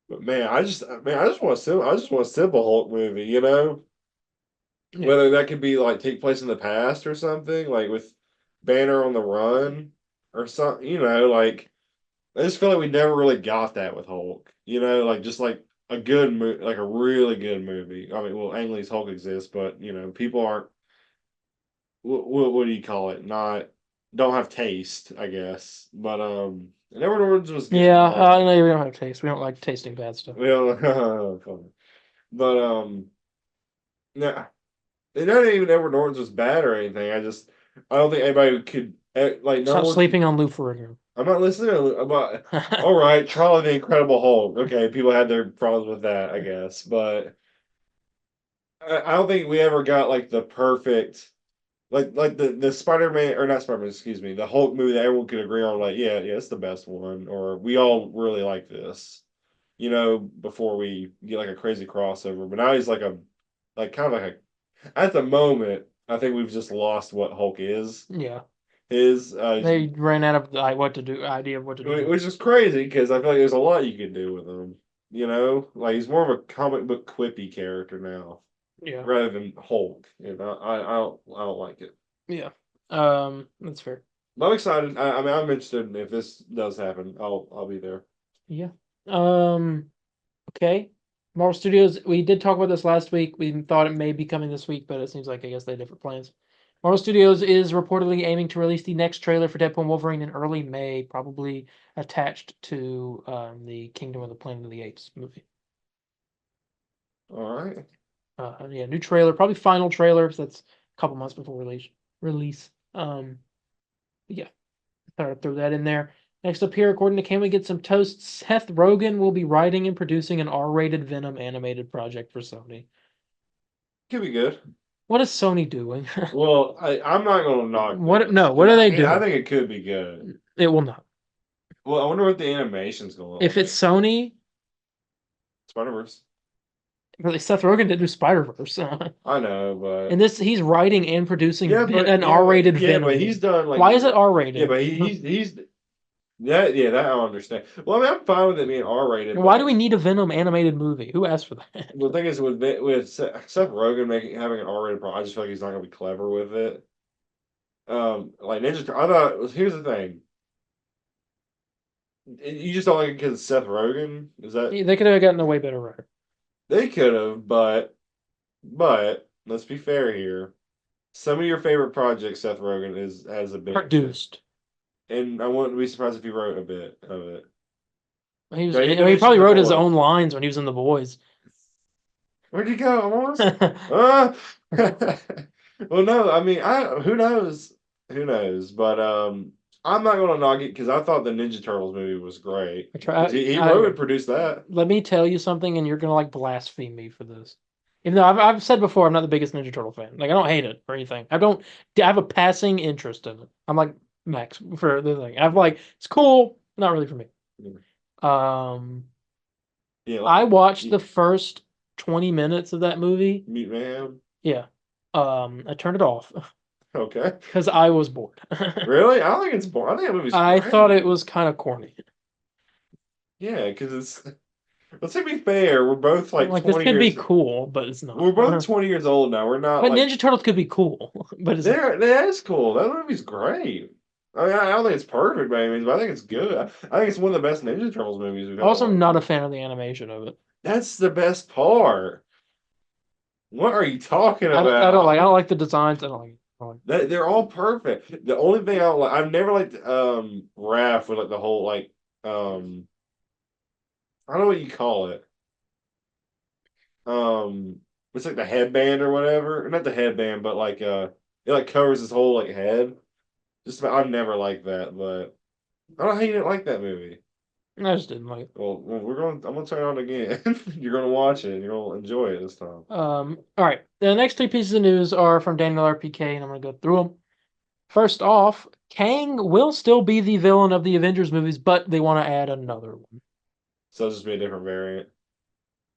But I just want I just want a simple Hulk movie. Yeah. Whether that could be like take place in the past or something, like with Banner on the run or something. Like I just feel like we never really got that with Hulk. Like just like a good movie, like a really good movie. I mean, well, Ang Lee's Hulk exists, but people aren't. What do you call it? Not don't have taste, I guess. But Edward Norton's was good. Yeah, I know we don't have taste. We don't like tasting bad stuff. Well, but no, it not even Edward Norton's was bad or anything. I don't think anybody could like no Stop one could. sleeping on Lou Ferrigno. I'm not listening. About all right, Charlie the Incredible Hulk. Okay, people had their problems with that, I guess, but I don't think we ever got like the perfect. Like the Spider-Man or not Spider-Man, excuse me, the Hulk movie that everyone could agree on, like, yeah, it's the best one, or we all really like this, before we get like a crazy crossover. But now he's like kind of like at the moment, I think we've just lost what Hulk is. Yeah, His they ran out of what to do, idea of what to do. which is crazy because I feel like there's a lot you can do with him. You know, like he's more of a comic book quippy character now Yeah, rather than Hulk. You know, I don't like it. yeah. That's fair. But I'm excited. I mean, I'm interested if this does happen. I'll be there. Yeah. Um. Okay. Marvel Studios. We did talk about this last week. We thought it may be coming this week, but it seems like I guess they have different plans. Marvel Studios is reportedly aiming to release the next trailer for Deadpool and Wolverine in early May, probably attached to the Kingdom of the Planet of the Apes movie. All right. Yeah, new trailer, probably final trailer. So that's a couple months before release. Yeah, thought I'd throw that in there. Next up here, according to Can We Get Some Toast, Seth Rogen will be writing and producing an R-rated Venom animated project for Sony. Could be good. What is Sony doing? Well, I'm not gonna knock What? this. No, what are they I doing? think it could be good. It will not. Well, I wonder what the animation's gonna look If like. it's Sony, Spider-Verse. really, Seth Rogen did do Spider-Verse. I know, but And this, he's writing and producing yeah, but an R-rated Venom. but he's done like Why is it yeah, R-rated? but he's that I don't understand. Well, I mean, I'm fine with it being R-rated. Why do we need a Venom animated movie? Who asked for that? The thing is with Seth Rogen having an R-rated product, I just feel like he's not gonna be clever with it. Like I thought. Here's the thing. You just don't like it because it's Seth Rogen? Is that They could have gotten a way better writer. they could have, but let's be fair here. Some of your favorite projects, Seth Rogen has a bit Produced. and I wouldn't be surprised if he wrote a bit of it. He was. Yeah, I he mean, he mentioned probably The wrote his Boys. own lines when he was in The Boys. Where'd he go? I'm almost. Uh, well, no, I mean, who knows? Who knows? But I'm not gonna knock it because I thought the Ninja Turtles movie was great. He wrote and produced that. Let me tell you something, and you're gonna like blaspheme me for this. Even though I've said before, I'm not the biggest Ninja Turtle fan. Like I don't hate it or anything. I have a passing interest in it. I'm like Max for the thing. I've like it's cool, not really for me. Um, Yeah, I watched the first 20 minutes of that movie. Meat Man. Yeah. I turned it off Okay. because I was bored. Really? I don't think it's boring. I think that movie's I great. thought it was kind of corny. Yeah, because it's. Let's be fair. We're both like Like this 20 could be years. cool, but it's not. We're both 20 years old now. We're not But like. Ninja Turtles could be cool, but it's not. That is cool. That movie's great. I mean, I don't think it's perfect by any means, but I think it's good. I think it's one of the best Ninja Turtles movies we've Also, ever. not a fan of the animation of it. That's the best part. What are you talking I about? don't like the designs. I don't like. They're all perfect. The only thing I don't like, I've never liked Raph with like the whole like I don't know what you call it. Um, it's like the headband or whatever. Not the headband, but like it like covers his whole like head. I've never liked that, but I don't know how you didn't like that movie. I just didn't like it. Well, I'm gonna turn it on again. You're gonna watch it. You're gonna enjoy it this time. All right. The next three pieces of news are from Daniel RPK, and I'm gonna go through them. First off, Kang will still be the villain of the Avengers movies, but they want to add another one. So it'll just be a different variant.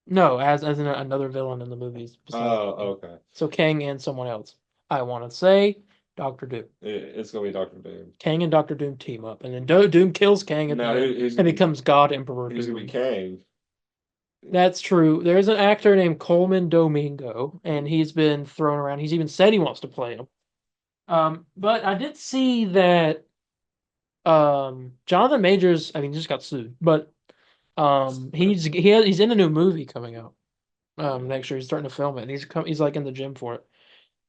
No, as in another villain in the movies. Oh, okay. So Kang and someone else. I want to say Doctor Doom. It's gonna be Doctor Doom. Kang and Doctor Doom team up, and then Doom kills Kang at the end and becomes God Emperor Who's gonna Doom. be Kang? That's true. There's an actor named Coleman Domingo, and he's been thrown around. He's even said he wants to play him. But I did see that Jonathan Majors, I mean, just got sued, but he's in a new movie coming out next year. He's starting to film it, and he's like in the gym for it.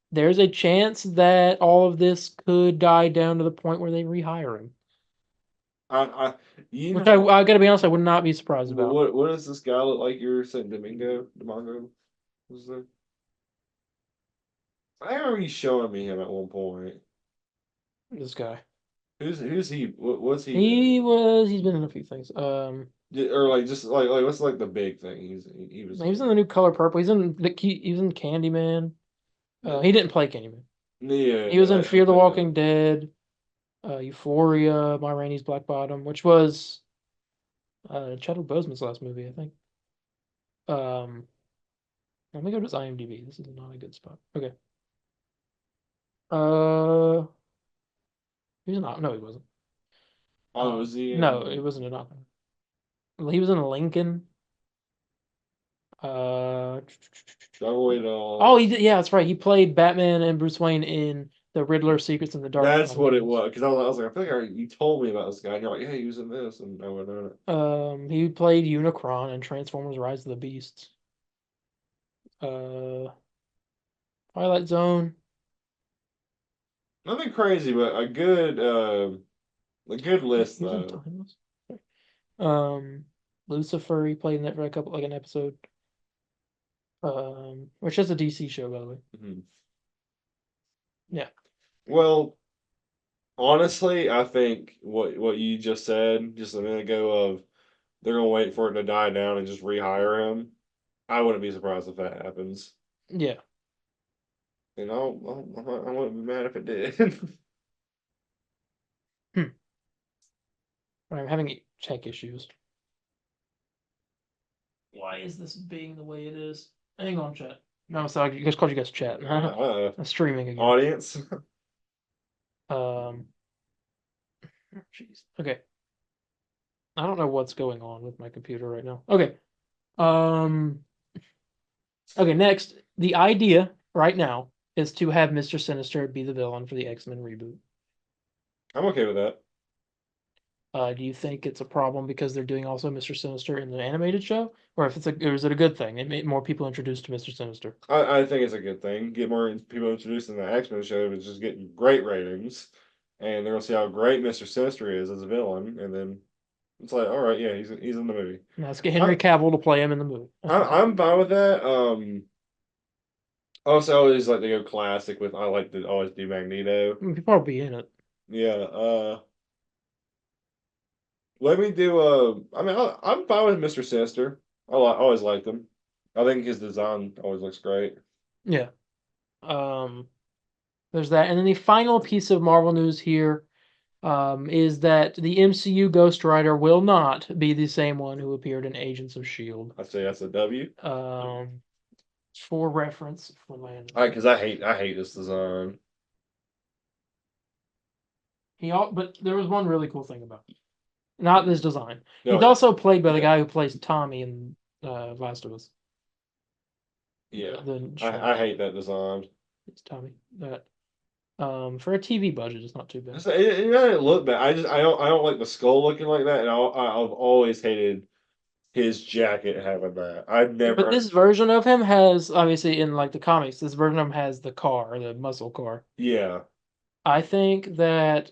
There's a chance that all of this could die down to the point where they rehire him. Which I gotta be honest, I would not be surprised about. What does this guy look like? You're saying Domingo? What's his name? I remember you showing me him at one point. This guy. Who's he? What's he? He's been in a few things. Or like just like what's like the big thing? He was in the new Color Purple. He's in Candyman. He didn't play Candyman. Yeah, he was in Fear the Walking Dead, Euphoria, Ma Rainey's Black Bottom, which was Chadwick Boseman's last movie, I think. Let me go to his IMDb. This is not a good spot. Okay. Uh, he's not. No, he wasn't. Oh, was he No, in? it wasn't a knock. He was in Lincoln. Uh, Avoid oh, all. he did. Yeah, that's right. He played Batman and Bruce Wayne in The Riddler: Secrets in the Dark That's Knight. what it was. Because I was like, I feel like you told me about this guy. And you're like, yeah, he was in this, and I went on it. He played Unicron in Transformers: Rise of the Beasts. Uh, Twilight Zone. Nothing crazy, but a good list He was in though. Timeless. Um, Lucifer. He played in that for a couple, like an episode. Which is a DC show, by the way. Mhm. Yeah. Well, honestly, I think what you just said just a minute ago of they're gonna wait for it to die down and just rehire him. I wouldn't be surprised if that happens. Yeah. And I wouldn't be mad if it did. Hmm. I'm having tech issues. Why is this being the way it is? Hang on, chat. No, so I just called you guys chat. I'm streaming again. Audience. Um, jeez. Okay. I don't know what's going on with my computer right now. Okay. Um, okay, next. The idea right now is to have Mr. Sinister be the villain for the X-Men reboot. I'm okay with that. Do you think it's a problem because they're doing also Mr. Sinister in the animated show? Or if or is it a good thing? It made more people introduced to Mr. Sinister. I think it's a good thing. Get more people introduced in the X-Men show, which is getting great ratings. And they're gonna see how great Mr. Sinister is as a villain, and then it's like, all right, yeah, he's in the movie. Now let's get Henry I, Cavill to play him in the movie. I'm fine with that. Also, I always like to go classic with I like to always do Magneto. He'll probably be in it. Yeah. Let me do. I mean, I'm fine with Mr. Sinister. Always liked him. I think his design always looks great. Yeah. Um, there's that. And then the final piece of Marvel news here is that the MCU Ghost Rider will not be the same one who appeared in Agents of S.H.I.E.L.D. I say that's a W. Um, for reference for my Because I hate this design. but there was one really cool thing about it. Not this design. No, He's also played by the yeah, guy who plays Tommy in Last of Us. yeah. The show. I hate that design. It's Tommy. That for a TV budget, it's not too bad. It doesn't look bad. I don't like the skull looking like that, and I've always hated his jacket having that. I've But never. this version of him has obviously in like the comics, this version of him has the car, the muscle car. Yeah, I think that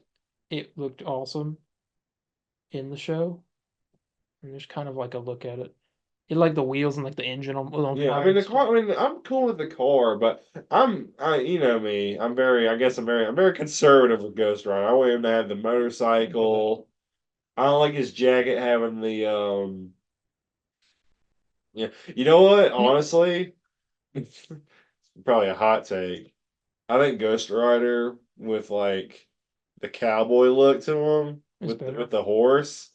it looked awesome in the show. And there's kind of like a look at it. It like the wheels and like the engine on yeah. I fire mean and the stuff. car. I mean I'm cool with the car, but you know me. I'm very conservative with Ghost Rider. I want him to have the motorcycle. I don't like his jacket having the Yeah, you know what? Honestly, probably a hot take. I think Ghost Rider with like the cowboy look to him It's better. with the horse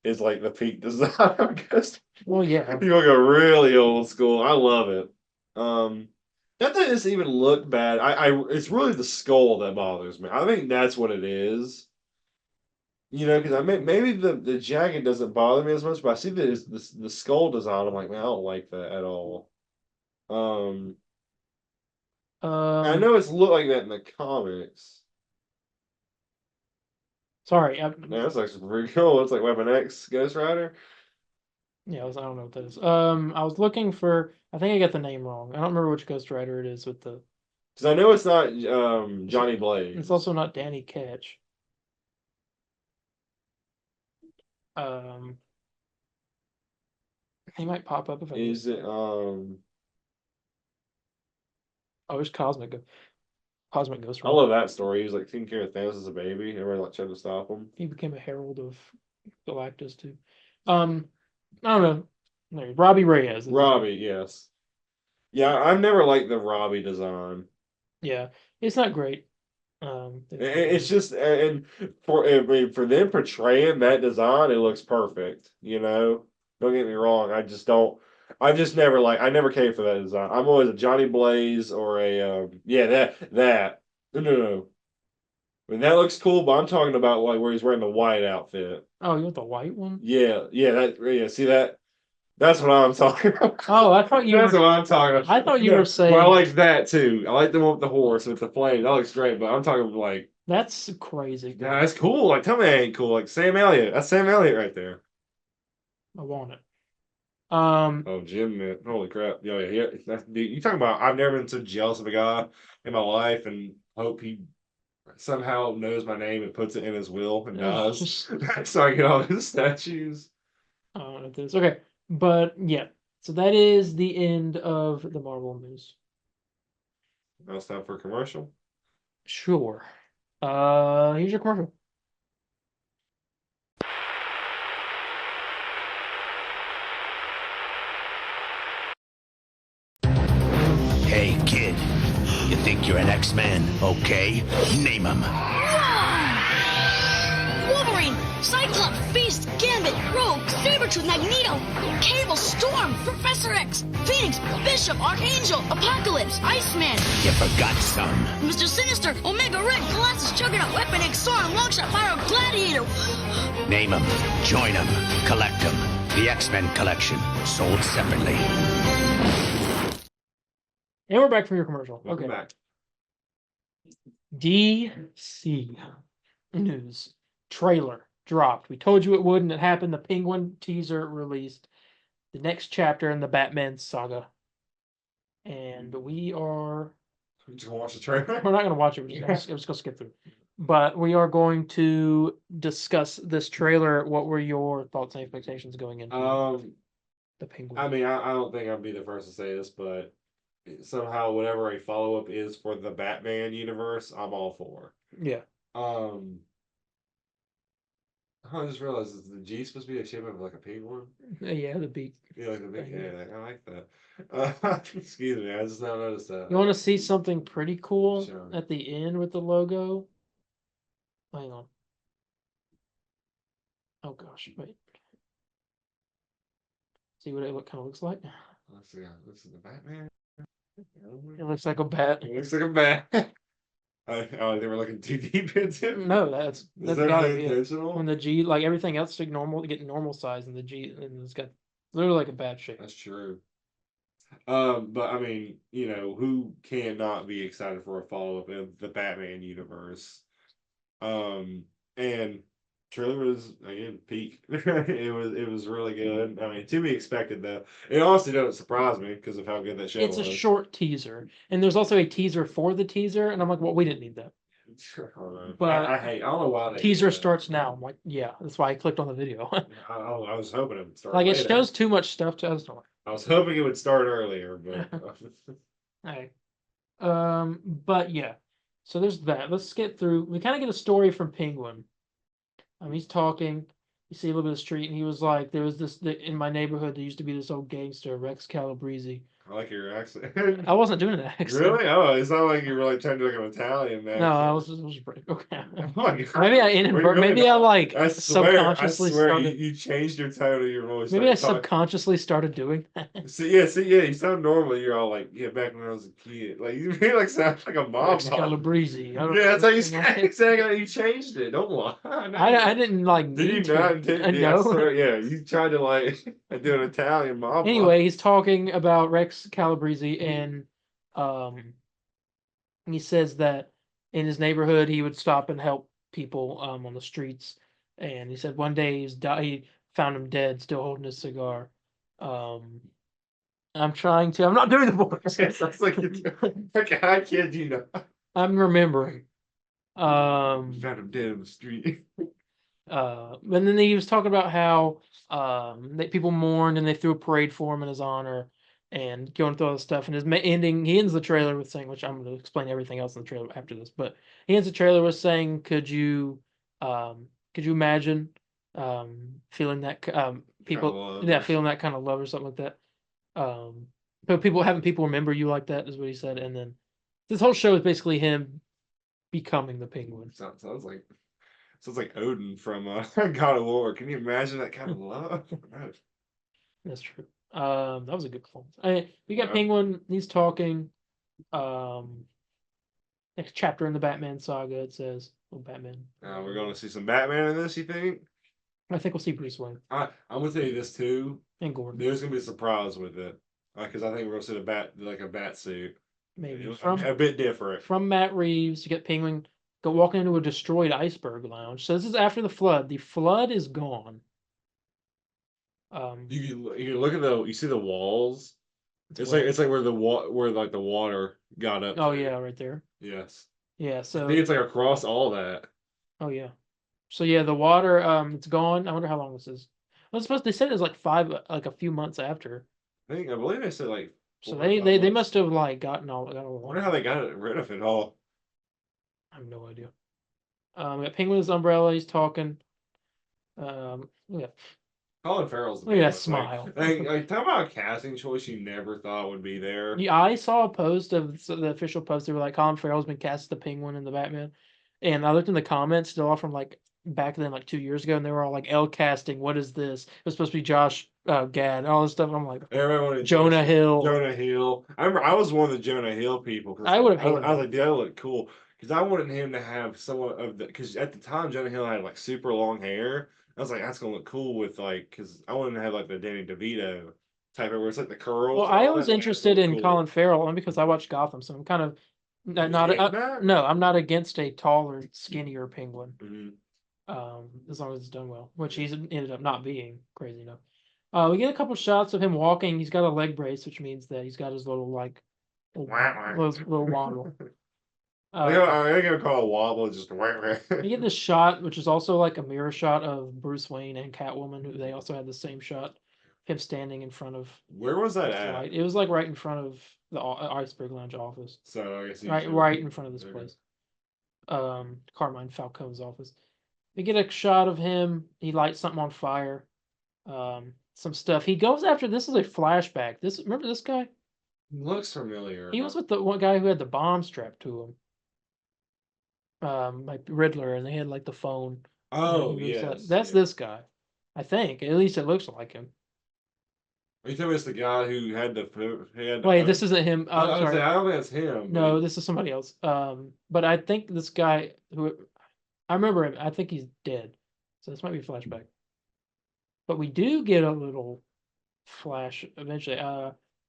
is like the peak design of Ghost. Well, yeah. You want to go really old school. I love it. Not that this even look bad. It's really the skull that bothers me. I think that's what it is. You know, because maybe the jacket doesn't bother me as much, but I see the skull design. I'm like, man, I don't like that at all. Um, I Um, know it's looked like that in the comics. sorry. Yeah, that's actually pretty cool. It's like Weapon X Ghost Rider. Yeah, I don't know what that is. I was looking for. I think I got the name wrong. I don't remember which Ghost Rider it is with the. Because I know it's not Johnny It's Blaze. also not Danny Ketch. Um, he might pop up if I get. Is it Oh, it's Cosmic Ghost I Rider. love that story. He was like taking care of Thanos as a baby. Everyone like tried to stop him. He became a herald of Galactus too. Um, I don't know. No, Robbie Reyes is his name. Robbie, yes. Yeah, I've never liked the Robbie design. Yeah, it's not great. It's just and for I mean, for them portraying that design, it looks perfect. You know, don't get me wrong. I just don't. I just never like. I never cared for that design. I'm always a Johnny Blaze or a yeah that. No. I mean, that looks cool, but I'm talking about like where he's wearing the white outfit. Oh, you want the white one? Yeah. See that? That's what I'm talking about. Oh, I thought you That's were. what I'm talking about. I thought you No, were well, I saying like that too. I like the one with the horse with the flame. That looks great, but I'm talking like, that's crazy. yeah, that's cool. Like, tell me that ain't cool. Like Sam Elliott. That's Sam Elliott right there. I want it. Oh, Jim, man. Holy crap. Yeah. Dude, you talking about, I've never been so jealous of a guy in my life and hope he somehow knows my name and puts it in his will and dies. So I get all his statues. I don't know if this. Okay, but yeah. So that is the end of the Marvel news. Now it's time for a commercial. Sure. Here's your commercial. Hey, kid. You think you're an X-Man? Okay. Name him. Wolverine, Cyclops, Beast, Gambit, Rogue, Sabretooth, Magneto, Cable, Storm, Professor X, Phoenix, Bishop, Archangel, Apocalypse, Iceman, You forgot some. Mr. Sinister, Omega Red, Colossus, Juggernaut, Weapon X, Storm, Longshot, Pyro, Gladiator. Name him. Join him. Collect him. The X-Men collection. Sold separately. And we're back from your commercial. Welcome Okay. back. DC news trailer dropped. We told you it would, and it happened. The Penguin teaser released. The next chapter in the Batman saga. And we are. You just watch the trailer. We're not going to watch it. We're just going to skip through. But we are going to discuss this trailer. What were your thoughts and expectations going into the Penguin? I mean, I don't think I'd be the first to say this, but somehow whatever a follow-up is for the Batman universe, I'm all for. Yeah. I just realized is the G supposed to be a shape of like a penguin? Yeah, the beak. Yeah, like the big. Yeah, I like that. Excuse me, I just now noticed that. You want to see something pretty cool Sure. at the end with the logo? Hang on. Oh gosh, wait. See what it kind of looks like? Let's see. This is the Batman. It looks like a bat. It looks like a bat. Oh, they were looking too deep into it. No, that's Is that gotta be it. intentional? When the G, like everything else, to normal, get normal size, and the G, and it's got literally like a bat shape. That's true. But I mean, who cannot be excited for a follow-up in the Batman universe? And trailer was again peak. It was really good. I mean, to be expected though. It honestly doesn't surprise me because of how good that show It's was. a short teaser, and there's also a teaser for the teaser, and I'm like, well, we didn't need that. But I don't know why they teaser did that. starts now. I'm like, yeah, that's why I clicked on the video. I was hoping it would start. Like it later. shows too much stuff to us. I was hoping it would start earlier, but Hey. But yeah. So there's that. Let's get through. We kind of get a story from Penguin. He's talking. You see a little bit of the street, and he was like, "There was this in my neighborhood. There used to be this old gangster, Rex Calabrese." I like your accent. I wasn't doing an accent. Really? Oh, it's not like you're really trying to do like an Italian accent. No, I was pretty okay. Oh my God. Maybe I Were you inadvertently. really Maybe I not? like I swear, subconsciously you, started. you changed your tone of your voice. Maybe I started talking. subconsciously started doing that. See, yeah, you sound normal. You're all like, yeah, back when I was a kid. Like, you really like sound like a mom. Rex Calabrese. I don't Yeah, that's how you know. sound. Exactly. You changed it. Don't lie. I didn't like. Did you mean to. not intend? I Yeah, I know. swear, yeah, you tried to like do an Italian mob. Anyway, he's talking about Rex Calabrese, and he says that in his neighborhood he would stop and help people on the streets, and he said one day he found him dead, still holding his cigar. I'm not doing the voice. That's like okay, I kid you not. I'm remembering. Found him dead in the street. And then he was talking about how that people mourned and they threw a parade for him in his honor and going through all this stuff. And his ending, he ends the trailer with saying, which I'm going to explain everything else in the trailer after this, but he ends the trailer with saying, could you imagine feeling that people, feeling that kind of love or something like that? But having people remember you like that is what he said. And then this whole show is basically him becoming the Penguin. Sounds like Odin from God of War. Can you imagine that kind of love? That's true. That was a good performance. We got Penguin. He's talking. Next chapter in the Batman saga, it says. Oh, Batman. We're gonna see some Batman in this. You think? I think we'll see Bruce Wayne I'm gonna tell you this too. and Gordon. There's gonna be a surprise with it, because I think we're gonna see a bat suit. Maybe A bit different. From Matt Reeves, you get Penguin walking into a destroyed iceberg lounge. So this is after the flood. The flood is gone. You look at you see the walls. It's like where the water got up. Oh yeah, right there. Yes. Yeah, so I think it's like across all that. oh yeah. So yeah, the water it's gone. I wonder how long this is. Well, they said it was like a few months after. I believe they said like. So they must have like gotten all I wonder how they got rid of it all. I have no idea. We got Penguin's umbrella. He's talking. Yeah. Colin Farrell's. Look at that smile. Talk about a casting choice you never thought would be there. Yeah, I saw a post of the official post. They were like, Colin Farrell's been cast as the Penguin in the Batman, and I looked in the comments, still all from like back then, like 2 years ago, and they were all like, "L casting, what is this?" It was supposed to be Josh Gad and all this stuff. And I'm like, everybody wanted Jonah Hill. Jonah Hill. I remember I was one of the Jonah Hill people. I would have hated. I was like, that look cool because I wanted him to have somewhat of the. Because at the time, Jonah Hill had like super long hair. I was like, that's gonna look cool with like, because I wanted to have like the Danny DeVito type of where it's like the curls. Well, I was interested in Colin Farrell only because I watched Gotham, so I'm kind of no, I'm not against a taller, skinnier Penguin. As long as it's done well, which he's ended up not being, crazy enough. We get a couple shots of him walking. He's got a leg brace, which means that he's got his little little waddle. I'm gonna call a wobble just We get this shot, which is also like a mirror shot of Bruce Wayne and Catwoman, who they also had the same shot, him standing in front of. Where was that at? It was like right in front of the Iceberg Lounge office. So I guess right in front of this place. Carmine Falcone's office. We get a shot of him. He lights something on fire. Some stuff. He goes after. This is a flashback. Remember this guy? Looks familiar. He was with the one guy who had the bomb strapped to him. Like Riddler, and they had like the phone. Oh yes, that's this guy. I think at least it looks like him. Are you telling me it's the guy who had the? Wait, this isn't him. Sorry. I don't think it's him. No, this is somebody else. But I think this guy who I remember him. I think he's dead. So this might be a flashback. But we do get a little flash eventually.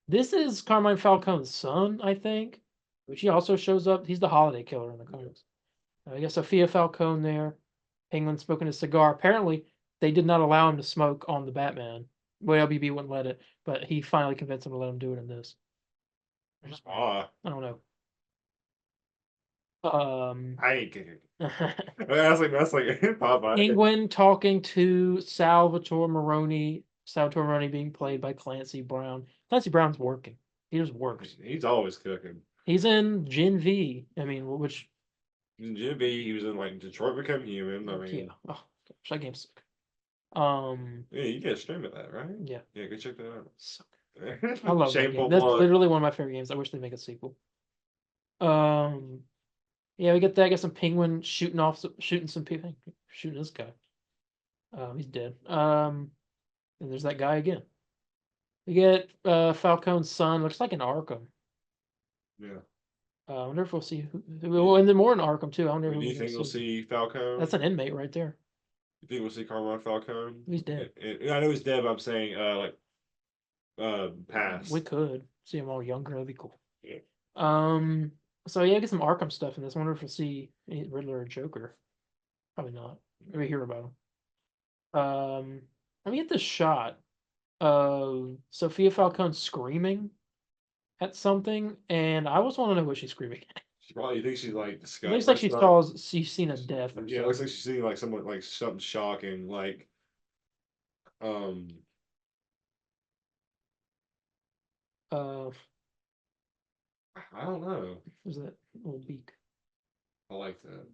This is Carmine Falcone's son, I think, which he also shows up. He's the holiday killer in the comics. I guess Sophia Falcone there. Penguin smoking a cigar. Apparently, they did not allow him to smoke on the Batman. Well, LBB wouldn't let it, but he finally convinced him to let him do it in this. I don't know. I ain't kicking. that's like Popeye. Penguin talking to Salvatore Maroni. Salvatore Maroni being played by Clancy Brown. Clancy Brown's working. He just works. He's always cooking. He's in Gen V. I mean, which. In Gen V, he was in like Detroit Become Human. I mean, yeah. Oh gosh, that game's sick. Yeah, you get a stream of that, right? Yeah. Yeah, go check that out. So I love that game. That's literally one of my favorite games. I wish they'd make a sequel. Yeah, we get that. I guess some Penguin shooting some people. Shooting this guy. He's dead. And there's that guy again. We get Falcone's son. Looks like an Arkham. Yeah. I wonder if we'll see and then more in Arkham too. I wonder. Do you think we'll see Falcone? That's an inmate right there. You think we'll see Carmine Falcone? He's dead. I know he's dead, but I'm saying past. We could see him all younger. That'd be cool. Yeah. So yeah, get some Arkham stuff in this. I wonder if we'll see Riddler or Joker. Probably not. Maybe hear about him. Let me get this shot of Sophia Falcone screaming at something, and I always want to know what she's screaming at. You think she's like disgusted? It looks like she's seen a death. Yeah, it looks like she's seen like someone like something shocking, like I don't know. There's that little beak. I like that.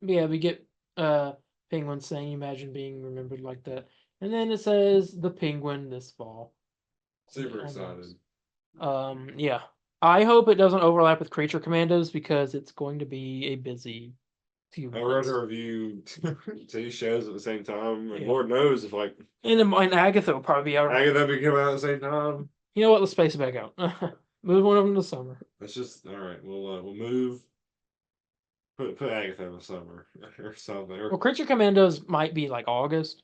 Yeah, we get Penguin saying, "Imagine being remembered like that," and then it says the Penguin this fall. Super excited. Yeah. I hope it doesn't overlap with Creature Commandos because it's going to be a busy few months. I'd rather review 2 shows at the same time. And Lord knows if and Agatha will probably be out. Agatha will come out at the same time. You know what? Let's space it back out. Move one of them to summer. Let's just all right. We'll move. Put Agatha in the summer or something. Well, Creature Commandos might be like August,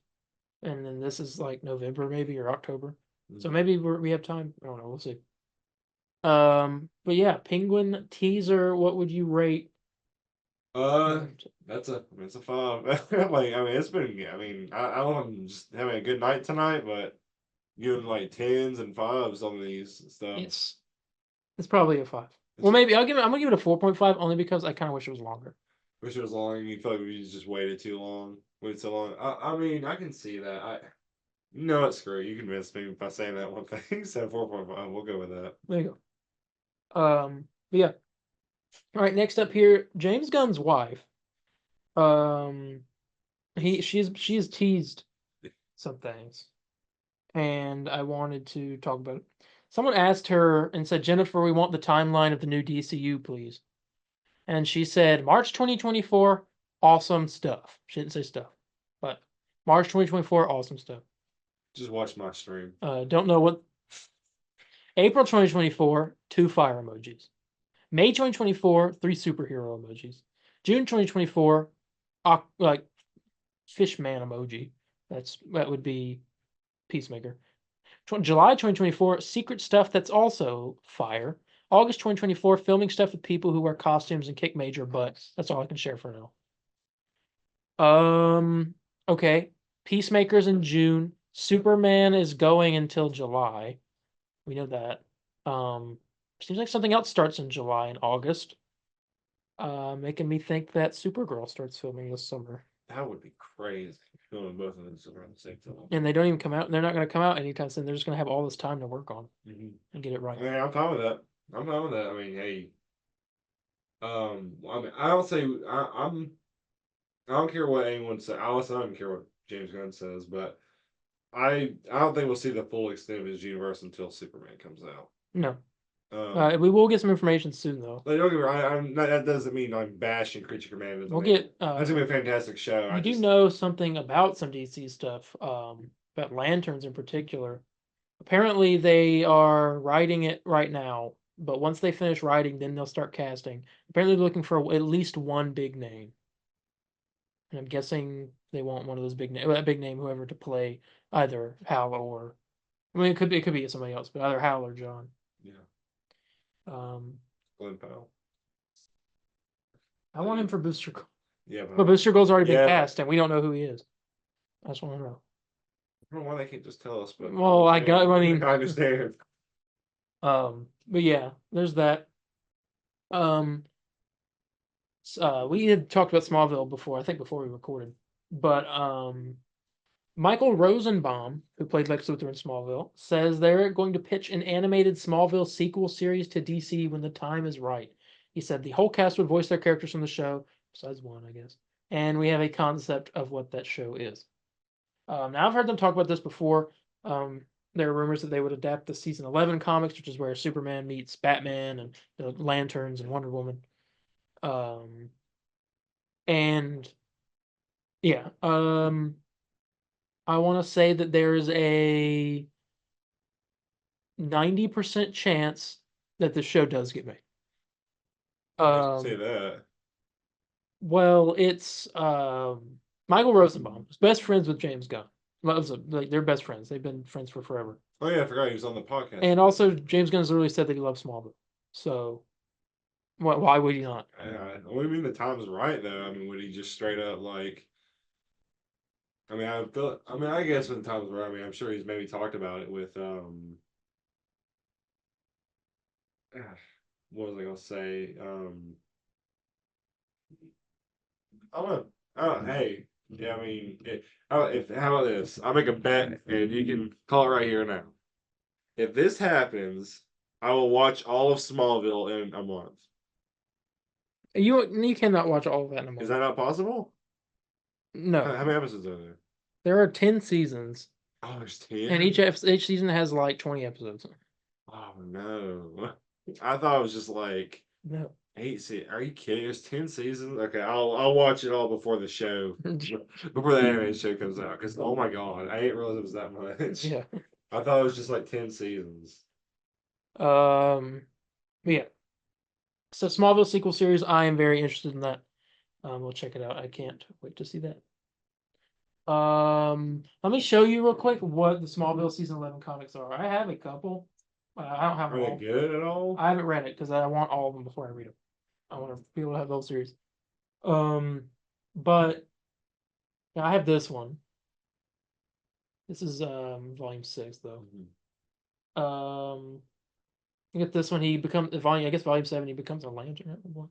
and then this is like November maybe or October. So maybe we have time. I don't know. We'll see. But yeah, Penguin teaser. What would you rate? That's a 5. Like I mean, it's been. I mean, I don't know, just having a good night tonight, but giving like 10s and 5s on these stuff. It's probably a 5. Well, maybe I'm gonna give it a 4.5 only because I kind of wish it was longer. Wish it was longer. You feel like we just waited too long. Waited so long. I mean, I can see that. It's screw. You convinced me by saying that one thing. So 4.5. We'll go with that. There you go. But yeah. All right. Next up here, James Gunn's wife. She's teased some things, and I wanted to talk about it. Someone asked her and said, Jennifer, we want the timeline of the new DCU, please. And she said, March 2024, awesome stuff. She didn't say stuff, but March 2024, awesome stuff. Just watch my stream. Don't know what. April 2024, 2 fire emojis. May 2024, 3 superhero emojis. June 2024, like Fishman emoji. That would be Peacemaker. July 2024, secret stuff that's also fire. August 2024, filming stuff with people who wear costumes and kick major butts. That's all I can share for now. Okay. Peacemaker's in June. Superman is going until July. We know that. Seems like something else starts in July and August. Making me think that Supergirl starts filming this summer. That would be crazy. Filming both of those around the same time. And they don't even come out. They're not going to come out anytime soon. They're just going to have all this time to work on and get it right. I mean, I'm fine with that. I'm fine with that. I mean, hey. I mean, I don't say I don't care what anyone says. I don't even care what James Gunn says, but I don't think we'll see the full extent of his universe until Superman comes out. No. We will get some information soon, though. Like, don't get me wrong, that doesn't mean I'm bashing Creature Commandos. We'll get. That's gonna be a fantastic show. We do know something about some DC stuff, about Lanterns in particular. Apparently, they are writing it right now, but once they finish writing, then they'll start casting. Apparently, they're looking for at least one big name, and I'm guessing they want one of those big name, whoever to play either Hal or. I mean, it could be somebody else, but either Hal or John. Yeah. Glenn Powell. I want him for Booster Gold. Yeah, but Booster Gold's already been cast, and we don't know who he is. I just want to know. I don't know why they can't just tell us, but I understand. But yeah, there's that. We had talked about Smallville before, I think before we recorded. But Michael Rosenbaum, who played Lex Luthor in Smallville, says they're going to pitch an animated Smallville sequel series to DC when the time is right. He said the whole cast would voice their characters from the show, besides one, I guess. And we have a concept of what that show is. Now, I've heard them talk about this before. There are rumors that they would adapt the season 11 comics, which is where Superman meets Batman and the Lanterns and Wonder Woman. And yeah, I want to say that there's a 90% chance that the show does get made. Say that. Well, it's Michael Rosenbaum is best friends with James Gunn. Loves him. Like, they're best friends. They've been friends for forever. Oh yeah, I forgot he was on the podcast. And also, James Gunn has literally said that he loves Smallville. So, why would he not? What do you mean the time's right though? I mean, would he just straight up like? I mean, I guess when the time's right. I mean, I'm sure he's maybe talked about it with what was I gonna say? I don't know. Hey, yeah. I mean, how about this? I'll make a bet, and you can call it right here now. If this happens, I will watch all of Smallville in a month. You cannot watch all of that in a month. Is that not possible? No. How many episodes are there? There are 10 seasons. Oh, there's 10? And each season has like 20 episodes. Oh, no. I thought it was just like... No. 8 seasons. Are you kidding? There's 10 seasons? Okay, I'll watch it all before the show. Before the animated show comes out. Because, oh my god, I didn't realize it was that much. Yeah. I thought it was just like 10 seasons. But yeah. So Smallville sequel series, I am very interested in that. We'll check it out. I can't wait to see that. Let me show you real quick what the Smallville season 11 comics are. I have a couple. I don't have Are them they all. good at all? I haven't read it because I want all of them before I read them. I want to be able to have the whole series. But yeah, I have this one. This is volume 6 though. You get this one. He becomes volume. I guess volume 7. He becomes a lantern at one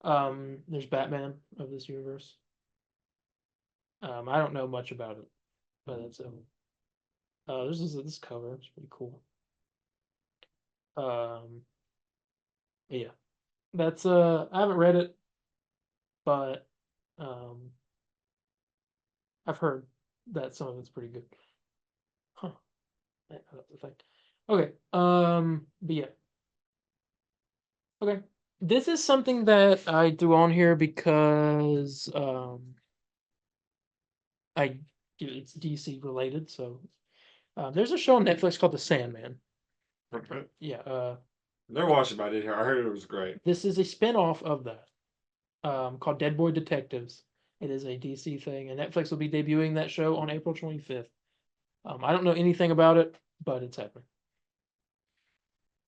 point. There's Batman of this universe. I don't know much about it, but it's there's this cover. It's pretty cool. Yeah, that's I haven't read it, but I've heard that some of it's pretty good. Huh. That's the thing. Okay. But yeah. Okay. This is something that I threw on here because it's DC related. So there's a show on Netflix called The Sandman. Okay. Yeah. Never watched it, but I did hear. I heard it was great. This is a spin-off of that. Called Dead Boy Detectives. It is a DC thing, and Netflix will be debuting that show on April 25th. I don't know anything about it, but it's happening.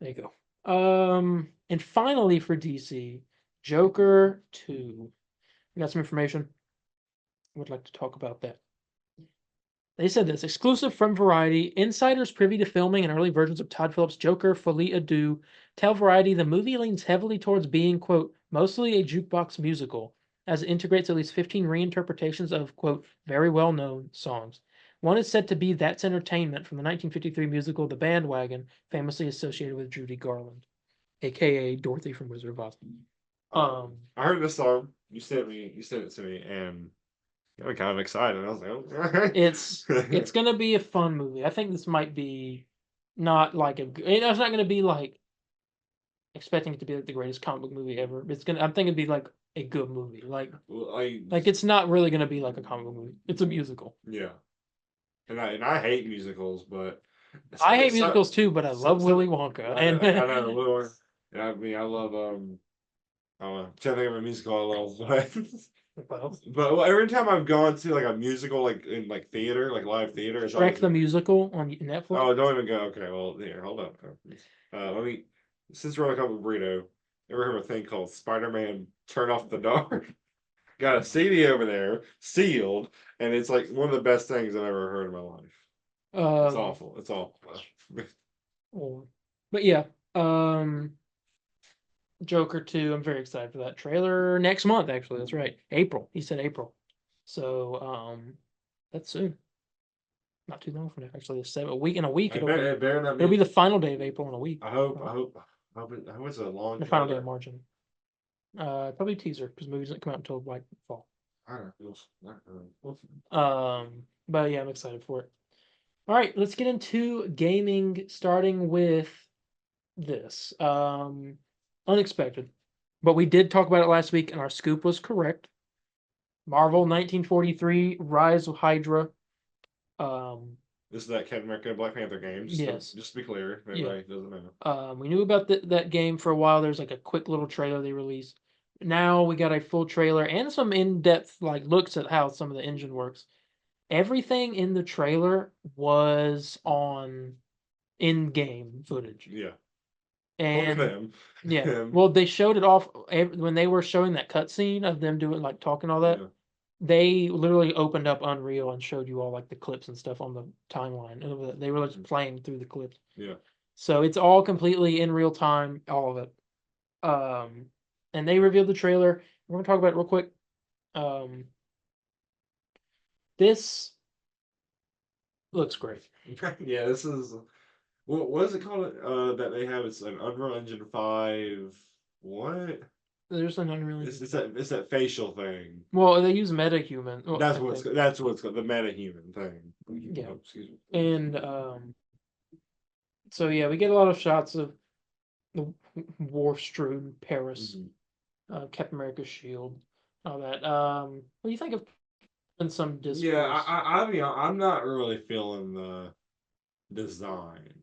There you go. And finally for DC, Joker 2. We got some information. I would like to talk about that. They said this exclusive from Variety. Insiders privy to filming and early versions of Todd Phillips' Joker, Folie à Deux, tell Variety the movie leans heavily towards being, quote, mostly a jukebox musical, as it integrates at least 15 reinterpretations of, quote, very well known songs. One is said to be That's Entertainment from the 1953 musical The Bandwagon, famously associated with Judy Garland, aka Dorothy from Wizard of Oz. I heard this song. You sent it to me, and I'm kind of excited. I was like, oh. It's gonna be a fun movie. I think this might be not like it's not gonna be like expecting it to be like the greatest comic book movie ever. I'm thinking it'd be like a good movie. Like it's not really gonna be like a comic book movie. It's a musical. Yeah. And I hate musicals, but I hate musicals too, but I love Willy Wonka. I know Willy Wonka. I mean, I love I don't know. I'm trying to think of a musical I love. But every time I've gone to like a musical, like in like theater, like live theater, it's Shrek always the musical on Netflix. Oh, don't even go. Okay, well, here, hold up. Let me. Since we're on a couple of Burrito, ever heard of a thing called Spider-Man Turn Off the Dark? Got a CD over there, sealed, and it's like one of the best things I've ever heard in my life. It's awful. It's awful. But yeah, Joker 2, I'm very excited for that trailer next month, actually. That's right. April. He said April. So, that's soon. Not too long from now, actually. A week. It'll be the final day of April in a week. I hope it's a long the final day of March. Probably teaser, because movies don't come out until like fall. I don't know. But yeah, I'm excited for it. All right, let's get into gaming, starting with this. Unexpected. But we did talk about it last week, and our scoop was correct. Marvel 1943, Rise of Hydra. This is that Captain America Black Panther game. Just to be clear, everybody doesn't know. We knew about that game for a while. There's like a quick little trailer they released. Now we got a full trailer and some in-depth like looks at how some of the engine works. Everything in the trailer was on in-game footage. Yeah. And yeah, well, they showed it off when they were showing that cutscene of them doing like talking all that. Yeah. They literally opened up Unreal and showed you all like the clips and stuff on the timeline. They were just playing through the clips. Yeah. So it's all completely in real time, all of it. And they revealed the trailer. We're gonna talk about it real quick. This looks great. Yeah, this is what is it called? That they have it's an Unreal Engine 5. What? There's an Unreal Engine. It's that facial thing. Well, they use MetaHuman. Well, that's what's called the MetaHuman thing. Yeah. Oh, excuse me. And so yeah, we get a lot of shots of the war-strewn Paris, Captain America's shield, all that. What do you think of some discourse? Yeah, I mean, I'm not really feeling the design.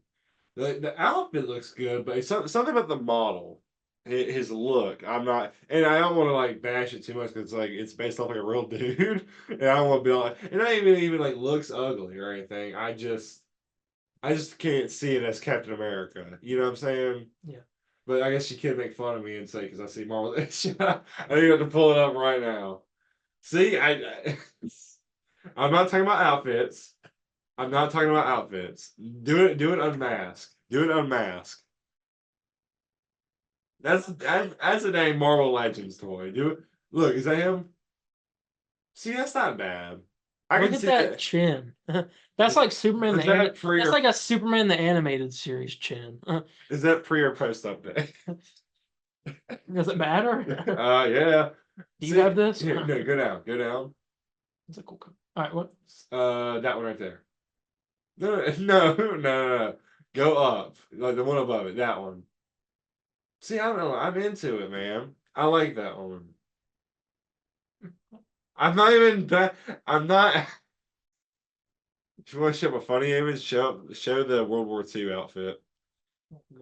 The outfit looks good, but it's something about the model, his look. I'm not, and I don't want to like bash it too much because like it's based off like a real dude, and I don't want to be like, and not even like looks ugly or anything. I just can't see it as Captain America. You know what I'm saying? Yeah. But I guess you can make fun of me and say because I see Marvel. I think you have to pull it up right now. See, I'm not talking about outfits. I'm not talking about outfits. Do it unmasked. Do it unmasked. That's a dang Marvel Legends toy. Do it. Look, is that him? See, that's not bad. I Look can at see that chin. That's like Superman. Is that pre That's or like a Superman the animated series chin. is that pre or post update? Does it matter? Yeah. Do you have this? Here, no, go down. Go down. It's a cool. All right, what? That one right there. No, no. Go up. Like the one above it. That one. See, I don't know. I'm into it, man. I like that one. I'm not even that. I'm not. If you want to show a funny image, show the World War II outfit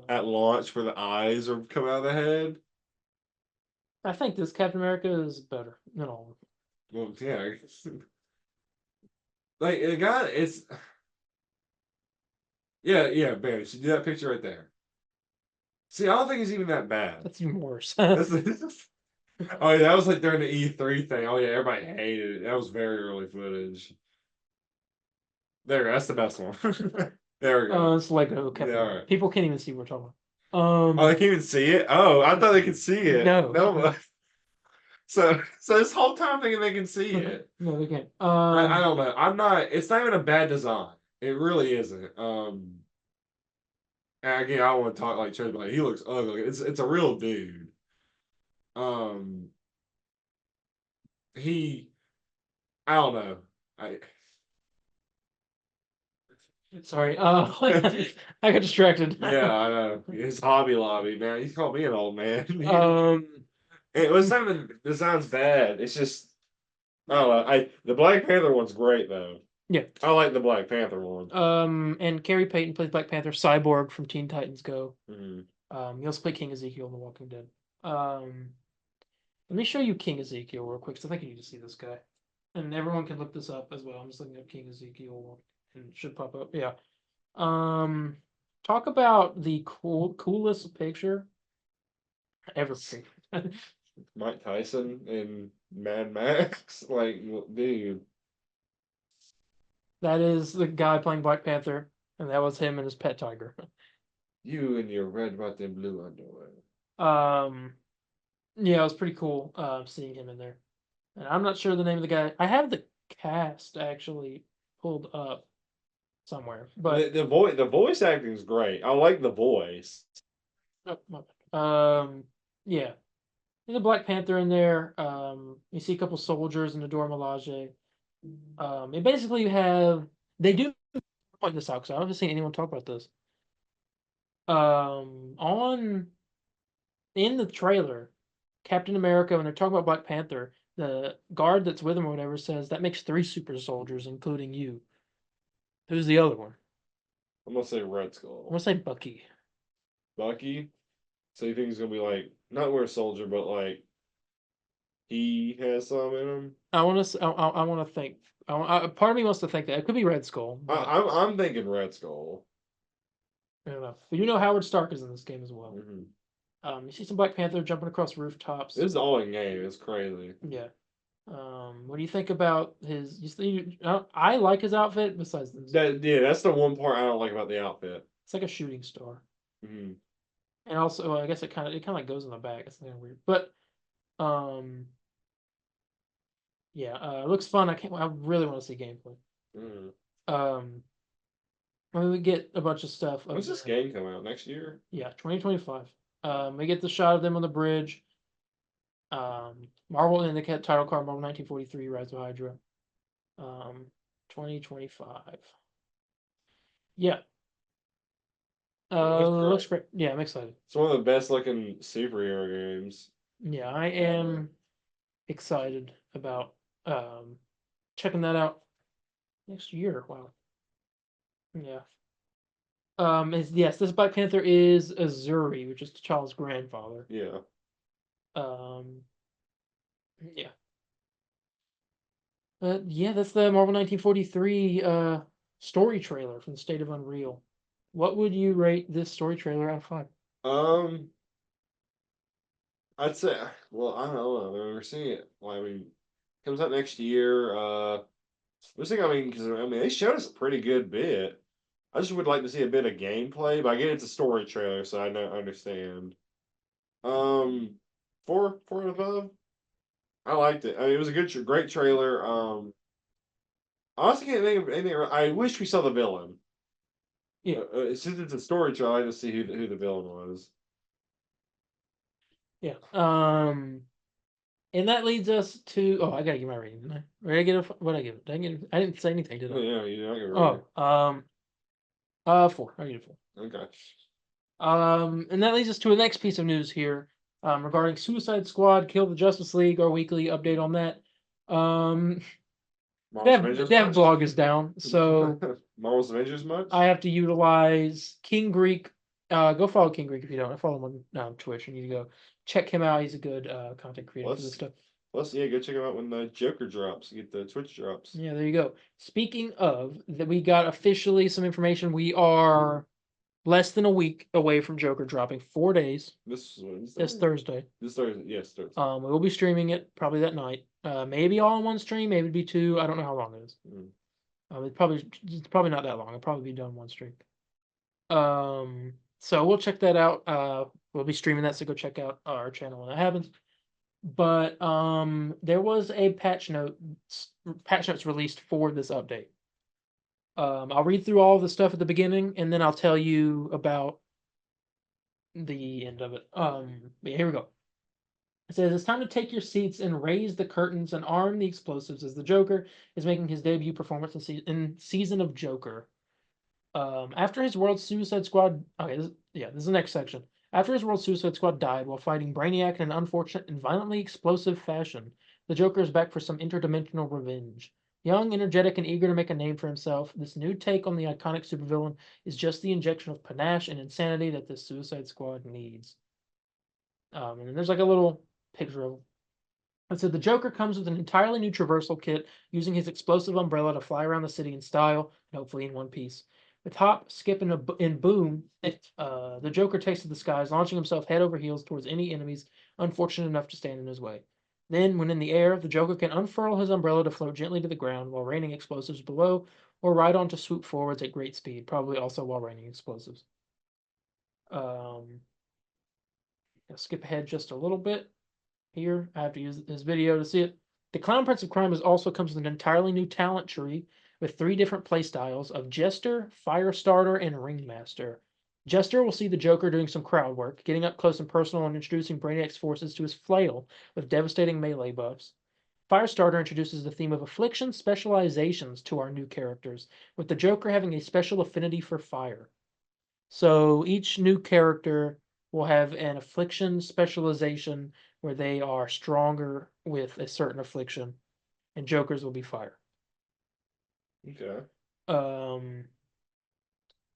at launch where the eyes are coming out of the head. I think this Captain America is better than all of them. Well, yeah. Like the guy, it's yeah, man. See that picture right there. See, I don't think it's even that bad. That's even worse. That's, oh yeah, that was like during the E3 thing. Oh yeah, everybody hated it. That was very early footage. There, that's the best one. There we go. It's Lego Captain Yeah, all America. right. People can't even see what we're talking about. Oh, they can't even see it. Oh, I thought they could see it. No. So this whole time thinking they can see it. No, they can't. I don't know. I'm not. It's not even a bad design. It really isn't. And again, I don't want to talk like Chad, but like, he looks ugly. It's a real dude. Um, he. I don't know. Sorry. I got distracted. Yeah, I know. His Hobby Lobby, man. He called me an old man. It was not even the design's bad. It's just I don't know. The Black Panther one's great though. Yeah. I like the Black Panther one. And Carrie Payton plays Black Panther, Cyborg from Teen Titans Go. Mm-hmm. He also played King Ezekiel in The Walking Dead. Let me show you King Ezekiel real quick, because I think you need to see this guy. And everyone can look this up as well. I'm just looking up King Ezekiel, and it should pop up. Yeah. Talk about the coolest picture ever seen. Mike Tyson and Mad Max, like, dude. That is the guy playing Black Panther, and that was him and his pet tiger. You and your red, white, and blue underwear. Yeah, it was pretty cool seeing him in there. And I'm not sure the name of the guy. I have the cast actually pulled up somewhere, but the voice acting is great. I like the voice. oh, my bad. Yeah, there's a Black Panther in there. You see a couple soldiers in the Dora Milaje. And basically you have they do point this out because I haven't seen anyone talk about this. On in the trailer, Captain America, when they're talking about Black Panther, the guard that's with him or whatever says that makes 3 super soldiers, including you. Who's the other one? I'm gonna say Red I'm Skull. gonna say Bucky. Bucky. So you think he's gonna be like not Winter Soldier, but like he has some in him? I want to think. Part of me wants to think that it could be Red Skull. But I'm thinking Red Skull. fair enough. But you know Howard Stark is in this game as well. Mm-hmm. You see some Black Panther jumping across rooftops. This is all in game. It's crazy. Yeah. What do you think about his? I like his outfit. Besides this, That's the one part I don't like about the outfit. it's like a shooting star, Mm-hmm. and also I guess it kind of like goes in the back. It's kind of weird, but yeah, it looks fun. I really want to see gameplay. Mm-hmm. When we get a bunch of stuff. When's this game come out? Next year? Yeah, 2025. We get the shot of them on the bridge. Marvel in the title card, Marvel 1943, Rise of Hydra. 2025. Yeah. Looks great. Yeah, I'm excited. It's one of the best looking superhero games. Yeah, I am excited about checking that out next year. Wow. Yeah. Yes, this Black Panther is Azuri, which is T'Challa's grandfather. Yeah. Yeah. Yeah, that's the Marvel 1943 story trailer from the State of Unreal. What would you rate this story trailer out of 5? I'd say, well, I don't know. We're seeing it. Well, I mean, comes out next year. We're seeing. I mean, because they showed us a pretty good bit. I just would like to see a bit of gameplay, but I get it's a story trailer, so I understand. 4 and above. I liked it. I mean, it was a great trailer. I honestly can't think of anything. I wish we saw the villain. Yeah. Since it's a story trailer, I just see who the villain was. Yeah. And that leads us to. Oh, I gotta get my rating, didn't I? Did I get a? What I give it? I didn't say anything, did I? Yeah, you know, Oh, 4. I give it 4. okay. And that leads us to the next piece of news here, regarding Suicide Squad, Kill the Justice League. Our weekly update on that. Dev blog is down, so Marvel's Avengers much? I have to utilize King Greek. Go follow King Greek if you don't. I follow him on Twitch. You need to go check him out. He's a good content creator for this stuff. Plus, yeah, go check him out when the Joker drops. Get the Twitch drops. Yeah, there you go. Speaking of that, we got officially some information. We are less than a week away from Joker dropping. 4 days. This Thursday. This Thursday, yes, Thursday. We will be streaming it probably that night. Maybe all in one stream, maybe it'd be 2. I don't know how long it is. It's probably not that long. It'll probably be done in one stream. So we'll check that out. We'll be streaming that, so go check out our channel when that happens. But there was a patch notes released for this update. I'll read through all the stuff at the beginning, and then I'll tell you about the end of it. But here we go. It says it's time to take your seats and raise the curtains and arm the explosives as the Joker is making his debut performance in Season of Joker. After his World Suicide Squad, this is the next section. After his World Suicide Squad died while fighting Brainiac in an unfortunate and violently explosive fashion, the Joker is back for some interdimensional revenge. Young, energetic, and eager to make a name for himself, this new take on the iconic supervillain is just the injection of panache and insanity that the Suicide Squad needs. And then there's like a little picture of him. It said the Joker comes with an entirely new traversal kit, using his explosive umbrella to fly around the city in style, and hopefully in one piece. With hop, skip, and boom, the Joker takes to the skies, launching himself head over heels towards any enemies unfortunate enough to stand in his way. Then, when in the air, the Joker can unfurl his umbrella to float gently to the ground while raining explosives below, or ride on to swoop forwards at great speed, probably also while raining explosives. I'll skip ahead just a little bit. Here, I have to use this video to see it. The Clown Prince of Crime also comes with an entirely new talent tree with 3 different playstyles of Jester, Firestarter, and Ringmaster. Jester will see the Joker doing some crowd work, getting up close and personal and introducing Brainiac's forces to his flail with devastating melee buffs. Firestarter introduces the theme of affliction specializations to our new characters, with the Joker having a special affinity for fire. So each new character will have an affliction specialization where they are stronger with a certain affliction, and Jokers will be fire. Okay.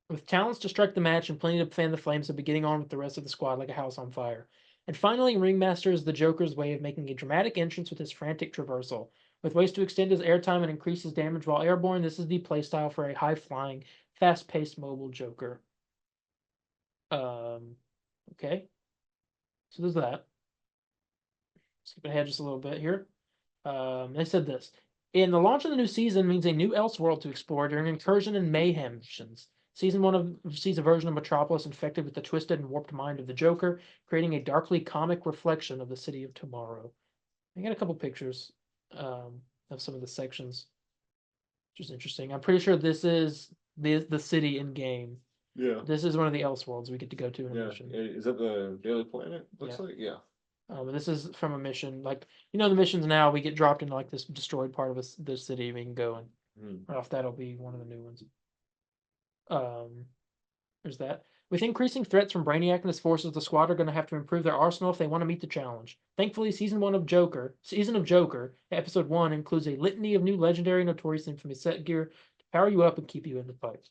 With talents to strike the match and plenty to fan the flames, they'll be getting on with the rest of the squad like a house on fire. And finally, Ringmaster is the Joker's way of making a dramatic entrance with his frantic traversal. With ways to extend his airtime and increase his damage while airborne, this is the playstyle for a high-flying, fast-paced mobile Joker. Okay. So there's that. Skip ahead just a little bit here. They said this. And the launch of the new season means a new Elseworld to explore during incursion and mayhem missions. Season 1 sees a version of Metropolis infected with the twisted and warped mind of the Joker, creating a darkly comic reflection of the city of tomorrow. I got a couple pictures of some of the sections, which is interesting. I'm pretty sure this is the city in game. Yeah. This is one of the Elseworlds we get to go to in a mission. Is that the Daily Planet? Looks like, yeah. This is from a mission. Like, the missions now, we get dropped into like this destroyed part of this city. We can go and right off that'll be one of the new ones. There's that. With increasing threats from Brainiac and his forces, the squad are going to have to improve their arsenal if they want to meet the challenge. Thankfully, Season of Joker, Episode 1 includes a litany of new legendary, notorious, infamous set gear to power you up and keep you in the fight.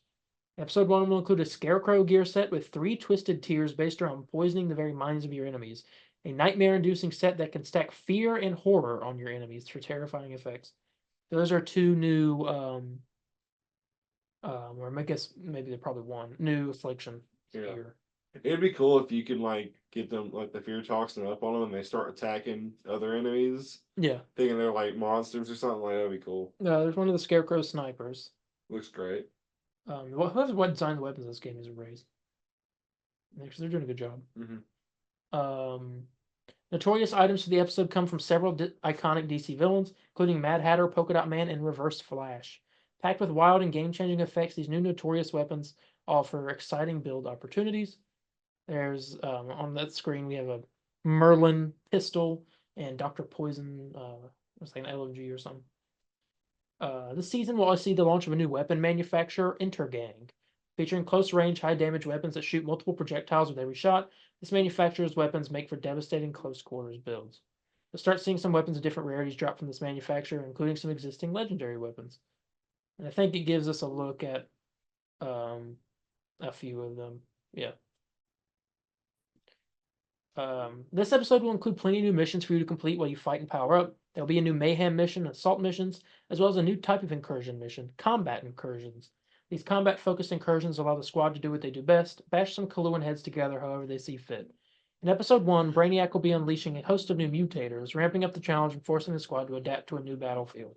Episode 1 will include a Scarecrow gear set with 3 twisted tiers based around poisoning the very minds of your enemies. A nightmare-inducing set that can stack fear and horror on your enemies for terrifying effects. Those are 2 new, or I guess maybe they're probably 1 new affliction here. It'd be cool if you can like get them like the fear toxin up on them and they start attacking other enemies. Yeah. Thinking they're like monsters or something. Like that'd be cool. There's one of the Scarecrow snipers. Looks great. What designed the weapons in this game is raised. Because they're doing a good job. Notorious items for the episode come from several iconic DC villains, including Mad Hatter, Polka Dot Man, and Reverse Flash. Packed with wild and game-changing effects, these new notorious weapons offer exciting build opportunities. There's on that screen we have a Merlin pistol and Dr. Poison, it's like an LMG or something. This season we'll see the launch of a new weapon manufacturer, Intergang, featuring close-range, high-damage weapons that shoot multiple projectiles with every shot. This manufacturer's weapons make for devastating close-quarters builds. We'll start seeing some weapons of different rarities drop from this manufacturer, including some existing legendary weapons. And I think it gives us a look at a few of them. Yeah. This episode will include plenty of new missions for you to complete while you fight and power up. There'll be a new mayhem mission, assault missions, as well as a new type of incursion mission, combat incursions. These combat-focused incursions allow the squad to do what they do best, bash some Kaluan heads together however they see fit. In Episode 1, Brainiac will be unleashing a host of new mutators, ramping up the challenge and forcing the squad to adapt to a new battlefield.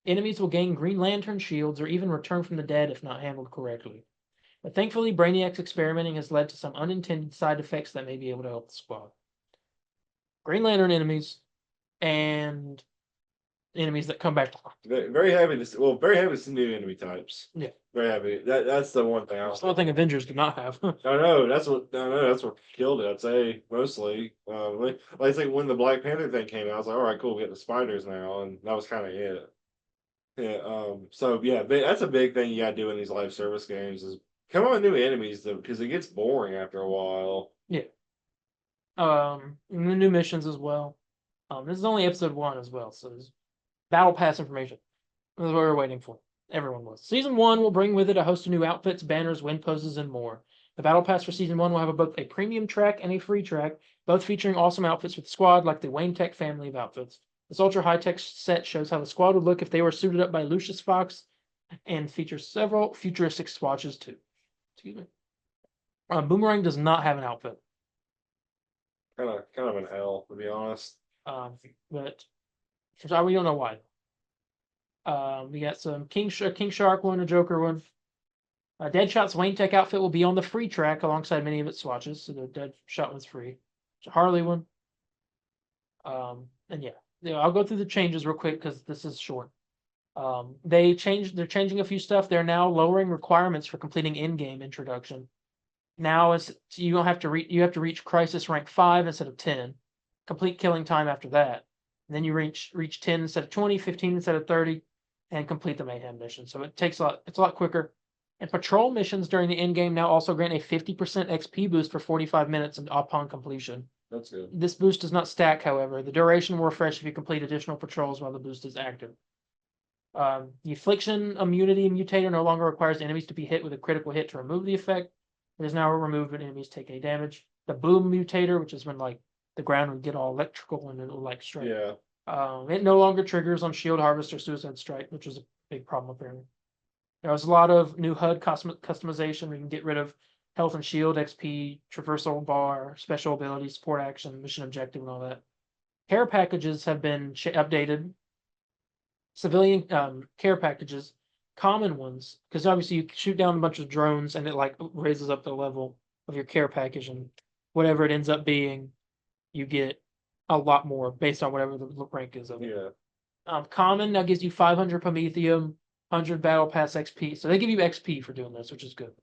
Enemies will gain Green Lantern shields or even return from the dead if not handled correctly. But thankfully, Brainiac's experimenting has led to some unintended side effects that may be able to help the squad. Green Lantern enemies and enemies that come back to life. Very happy to see, very happy to see new enemy types. Yeah. Very happy. That's the one thing. That's the one thing Avengers did not have. I know that's what killed it. I'd say mostly. Like I say, when the Black Panther thing came out, I was like, all right, cool, we get the spiders now, and that was kind of it. Yeah. So yeah, that's a big thing you got to do in these live service games is come up with new enemies because it gets boring after a while. Yeah. And the new missions as well. This is only episode 1 as well, so there's battle pass information. This is what we're waiting for. Everyone was. Season 1 will bring with it a host of new outfits, banners, win poses, and more. The battle pass for season 1 will have both a premium track and a free track, both featuring awesome outfits for the squad, like the Wayne Tech family of outfits. This ultra high-tech set shows how the squad would look if they were suited up by Lucius Fox, and features several futuristic swatches too. Excuse me. Boomerang does not have an outfit. Kind of an L, to be honest. But we don't know why. We got some King Shark one, a Joker one. Deadshot's Wayne Tech outfit will be on the free track alongside many of its swatches, so the Deadshot one's free. It's a Harley one. And yeah, I'll go through the changes real quick because this is short. They're changing a few stuff. They're now lowering requirements for completing in-game introduction. Now you have to reach Crisis rank 5 instead of 10. Complete killing time after that. And then you reach 10 instead of 20, 15 instead of 30, and complete the mayhem mission. So it's a lot quicker. And patrol missions during the end game now also grant a 50% XP boost for 45 minutes upon completion. That's good. This boost does not stack, however. The duration will refresh if you complete additional patrols while the boost is active. The Affliction Immunity Mutator no longer requires enemies to be hit with a critical hit to remove the effect. It is now removed when enemies take any damage. The Boom Mutator, which is when like the ground would get all electrical and it'll like strike. Yeah. It no longer triggers on Shield Harvest or Suicide Strike, which was a big problem apparently. There was a lot of new HUD customization. We can get rid of health and shield, XP, traversal bar, special ability, support action, mission objective, and all that. Care packages have been updated. Civilian care packages, common ones, because obviously you shoot down a bunch of drones and it like raises up the level of your care package, and whatever it ends up being, you get a lot more based on whatever the rank is of it. Yeah. Common now gives you 500 Promethium, 100 Battle Pass XP. So they give you XP for doing this, which is good.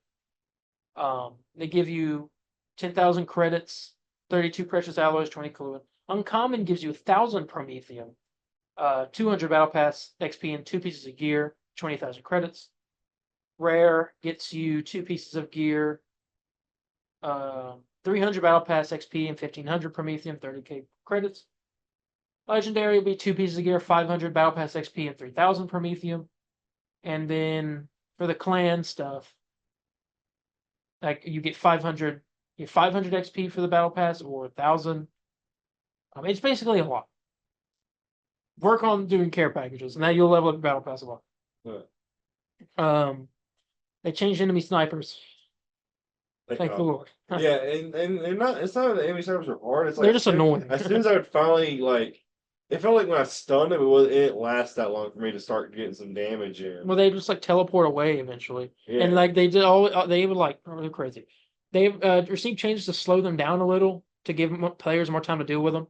They give you 10,000 credits, 32 precious alloys, 20 Kaluan. Uncommon gives you 1,000 Promethium, 200 Battle Pass XP, and 2 pieces of gear, 20,000 credits. Rare gets you 2 pieces of gear, 300 Battle Pass XP, and 1,500 Promethium, 30k credits. Legendary will be 2 pieces of gear, 500 Battle Pass XP, and 3,000 Promethium. And then for the clan stuff, Like you get 500, you get 500 XP for the battle pass or 1,000. It's basically a lot. Work on doing care packages, and now you'll level up your battle pass a lot. Yeah. They changed enemy snipers. Thank the Lord. Yeah, and not it's not that the enemy snipers are hard. It's like They're just annoying. As soon as I would finally like, it felt like when I stunned them, it didn't last that long for me to start getting some damage in. Well, they just like teleport away eventually, Yeah. and like they did all they would like they're crazy. They've received changes to slow them down a little to give players more time to deal with them.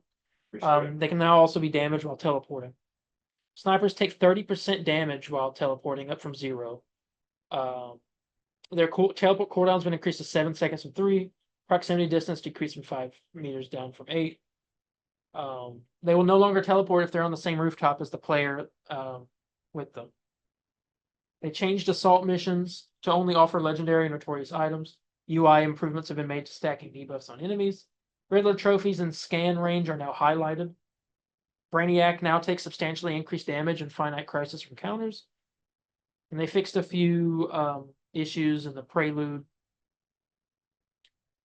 They can now also be damaged while teleporting. Snipers take 30% damage while teleporting, up from 0. Their teleport cooldown has been increased to 7 seconds from 3. Proximity distance decreased from 5 meters down from 8. They will no longer teleport if they're on the same rooftop as the player with them. They changed assault missions to only offer legendary and notorious items. UI improvements have been made to stacking debuffs on enemies. Riddler trophies and scan range are now highlighted. Brainiac now takes substantially increased damage in finite crisis from counters. And they fixed a few issues in the prelude.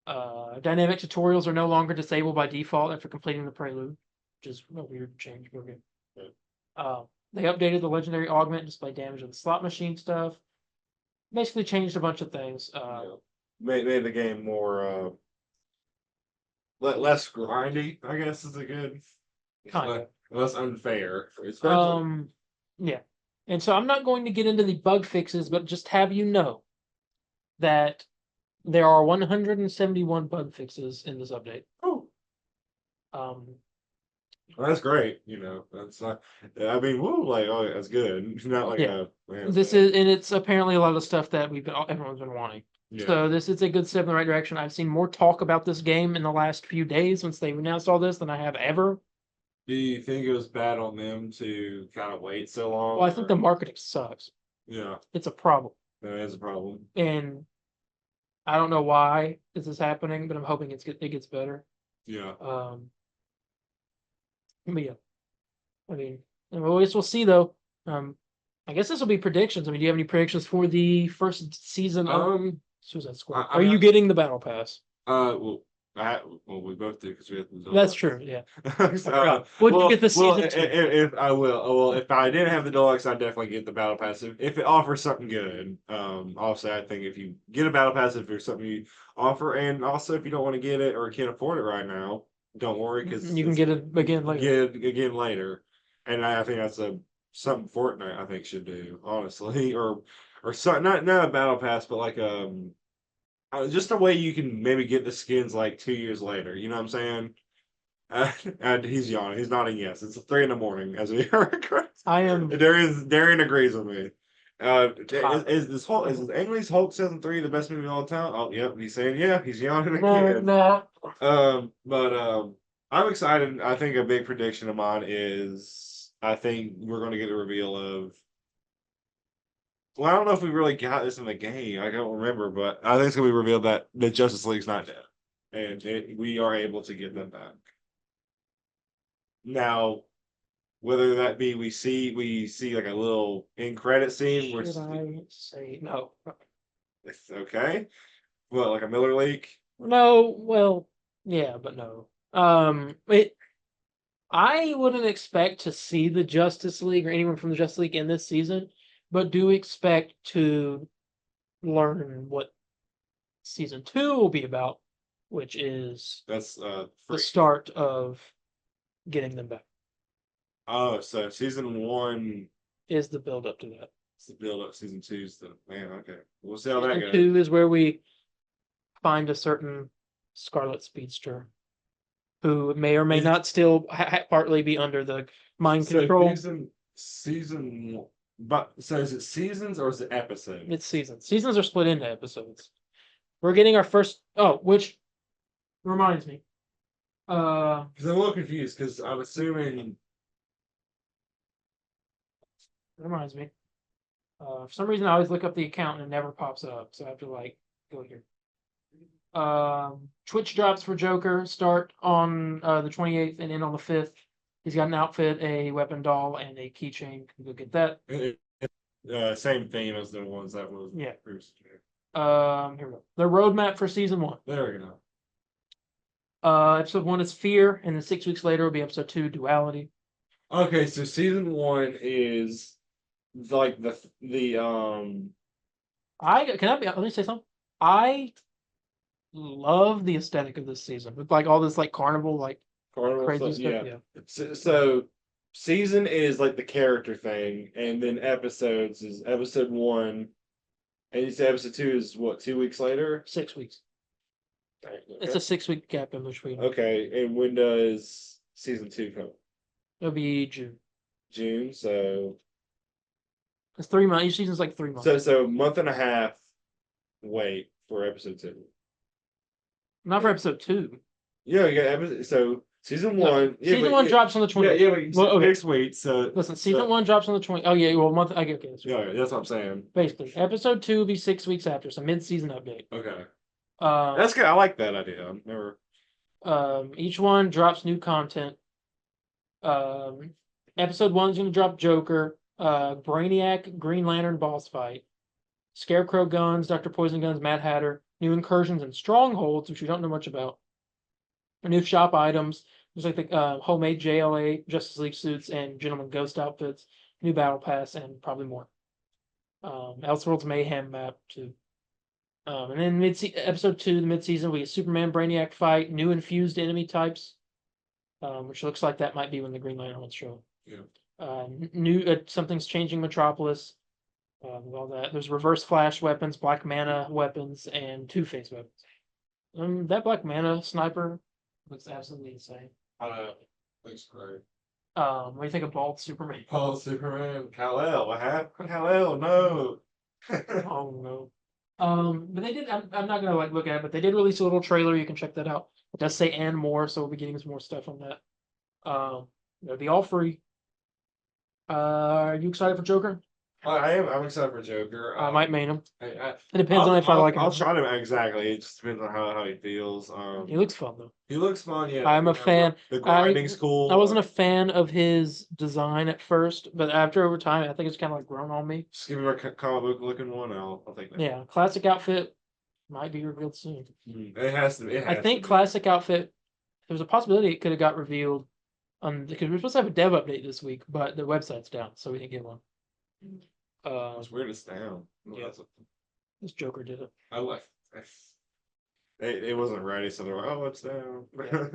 Dynamic tutorials are no longer disabled by default after completing the prelude, which is a weird change. But good. They updated the legendary augment and display damage on the slot machine stuff. Basically changed a bunch of things. Made the game more less grindy, I guess is a good. Kind Less unfair. Yeah. And so I'm not going to get into the bug fixes, but just have you know that there are 171 bug fixes in this update. Oh. Well, that's great. That's not. I mean, woo, like, oh, that's good. Not like and it's apparently a lot of stuff that everyone's been wanting. Yeah. So this is a good step in the right direction. I've seen more talk about this game in the last few days since they've announced all this than I have ever. Do you think it was bad on them to kind of wait so long? Well, I think the marketing sucks. Yeah. It's a problem. That is a problem. And I don't know why this is happening, but I'm hoping it gets better. Yeah. But yeah. I mean, I guess we'll see though. I guess this will be predictions. I mean, do you have any predictions for the first season of Suicide Squad? Are you getting the battle pass? Well, we both do because we have the. That's true. Yeah. Would you get the season 2? If I will, well, if I didn't have the deluxe, I'd definitely get the battle pass if it offers something good. Also, I think if you get a battle pass, if there's something you offer, and also if you don't want to get it or can't afford it right now, don't worry because you can get it again later. Get it again later, and I think that's something Fortnite I think should do honestly, or something not a battle pass, but like just a way you can maybe get the skins like 2 years later. You know what I'm saying? And he's yawning. He's nodding yes. It's 3 a.m. as we record. I am. Darien agrees with me. Is Ang Hulk season 3 the best movie of all time? Oh, yep. He's saying yeah. He's yawning again. No. But I'm excited. I think a big prediction of mine is I think we're going to get the reveal of. Well, I don't know if we really got this in the game. I don't remember, but I think it's going to be revealed that the Justice League's not dead. And we are able to get them back. Now, whether that be we see like a little end credit scene where I say no? It's okay. What, like a Miller Leak? No, well, yeah, but no. I wouldn't expect to see the Justice League or anyone from the Justice League in this season, but do expect to learn what season 2 will be about, which is that's the start of getting them back. Oh, so season 1 is the build up to that. It's the build up. Season 2 is the man. Okay, we'll see how that goes. 2 is where we find a certain Scarlet Speedster who may or may not still partly be under the mind control. Season. But so is it seasons or is it episodes? It's seasons. Seasons are split into episodes. We're getting our first. Oh, which reminds me. Because I'm a little confused because I'm assuming. Reminds me. For some reason, I always look up the account and it never pops up, so I have to go here. Twitch drops for Joker start on the 28th and end on the 5th. He's got an outfit, a weapon doll, and a keychain. Can go get that. Same theme as the ones that was. Yeah. Here we go. The roadmap for season 1. There we go. Episode 1 is Fear, and then 6 weeks later will be episode 2, Duality. Okay, so season 1 is like the Let me say something. I love the aesthetic of this season with like all this like carnival like carnival crazy stuff. stuff. Yeah. Yeah. So season is like the character thing, and then episodes is episode 1, and you say episode 2 is what, 2 weeks later? 6 weeks. Okay. It's a 6-week gap in between. Okay, and when does season 2 come? It'll be June. June, so It's 3 months. Each season's like 3 months. so month and a half wait for episode 2. Not for episode 2. Yeah, you got episode. So season 1. Yeah, Season 1 drops on the 20th. Yeah, but Well, okay. next week. So Listen, season 1 drops on the 20th. Oh yeah, well month. I get okay. Yeah, that's what I'm saying. Basically, episode 2 will be 6 weeks after, so mid-season update. Okay, Um, that's good. I like that idea. I've never. Each one drops new content. Episode 1 is going to drop Joker, Brainiac, Green Lantern boss fight, Scarecrow guns, Dr. Poison guns, Mad Hatter, new incursions and strongholds, which we don't know much about. New shop items. There's like the homemade JLA Justice League suits and Gentleman Ghost outfits, new battle pass, and probably more. Elseworlds Mayhem map too. And then episode 2, the mid-season, we get Superman Brainiac fight, new infused enemy types, which looks like that might be when the Green Lantern will show. Yeah. New something's changing Metropolis. All that. There's Reverse Flash weapons, Black Mana weapons, and Two-Face weapons. That Black Mana sniper looks absolutely insane. Looks great. What do you think of Bald Superman? Paul Superman, Kal-El. What happened? Kal-El, no. Oh no. But they did. I'm not gonna like look at it, but they did release a little trailer. You can check that out. It does say and more, so we'll be getting some more stuff on that. It'll be all free. Are you excited for Joker? I am. I'm excited for Joker. I might main him. It It depends on if I like him. I'll try him exactly. It just depends on how he feels. He looks fun though. He looks fun. Yeah, I'm a fan. The grinding's cool. I wasn't a fan of his design at first, but over time, I think it's kind of like grown on me. Just give me a comic book looking one. I'll take that. Yeah, classic outfit might be revealed soon. It has to be. I think classic outfit. There was a possibility it could have got revealed, because we're supposed to have a dev update this week, but the website's down, so we didn't get one. It's weird. It's down. Yeah. This Joker did it. I like. It wasn't ready, so they're like, "Oh, it's down." Yeah.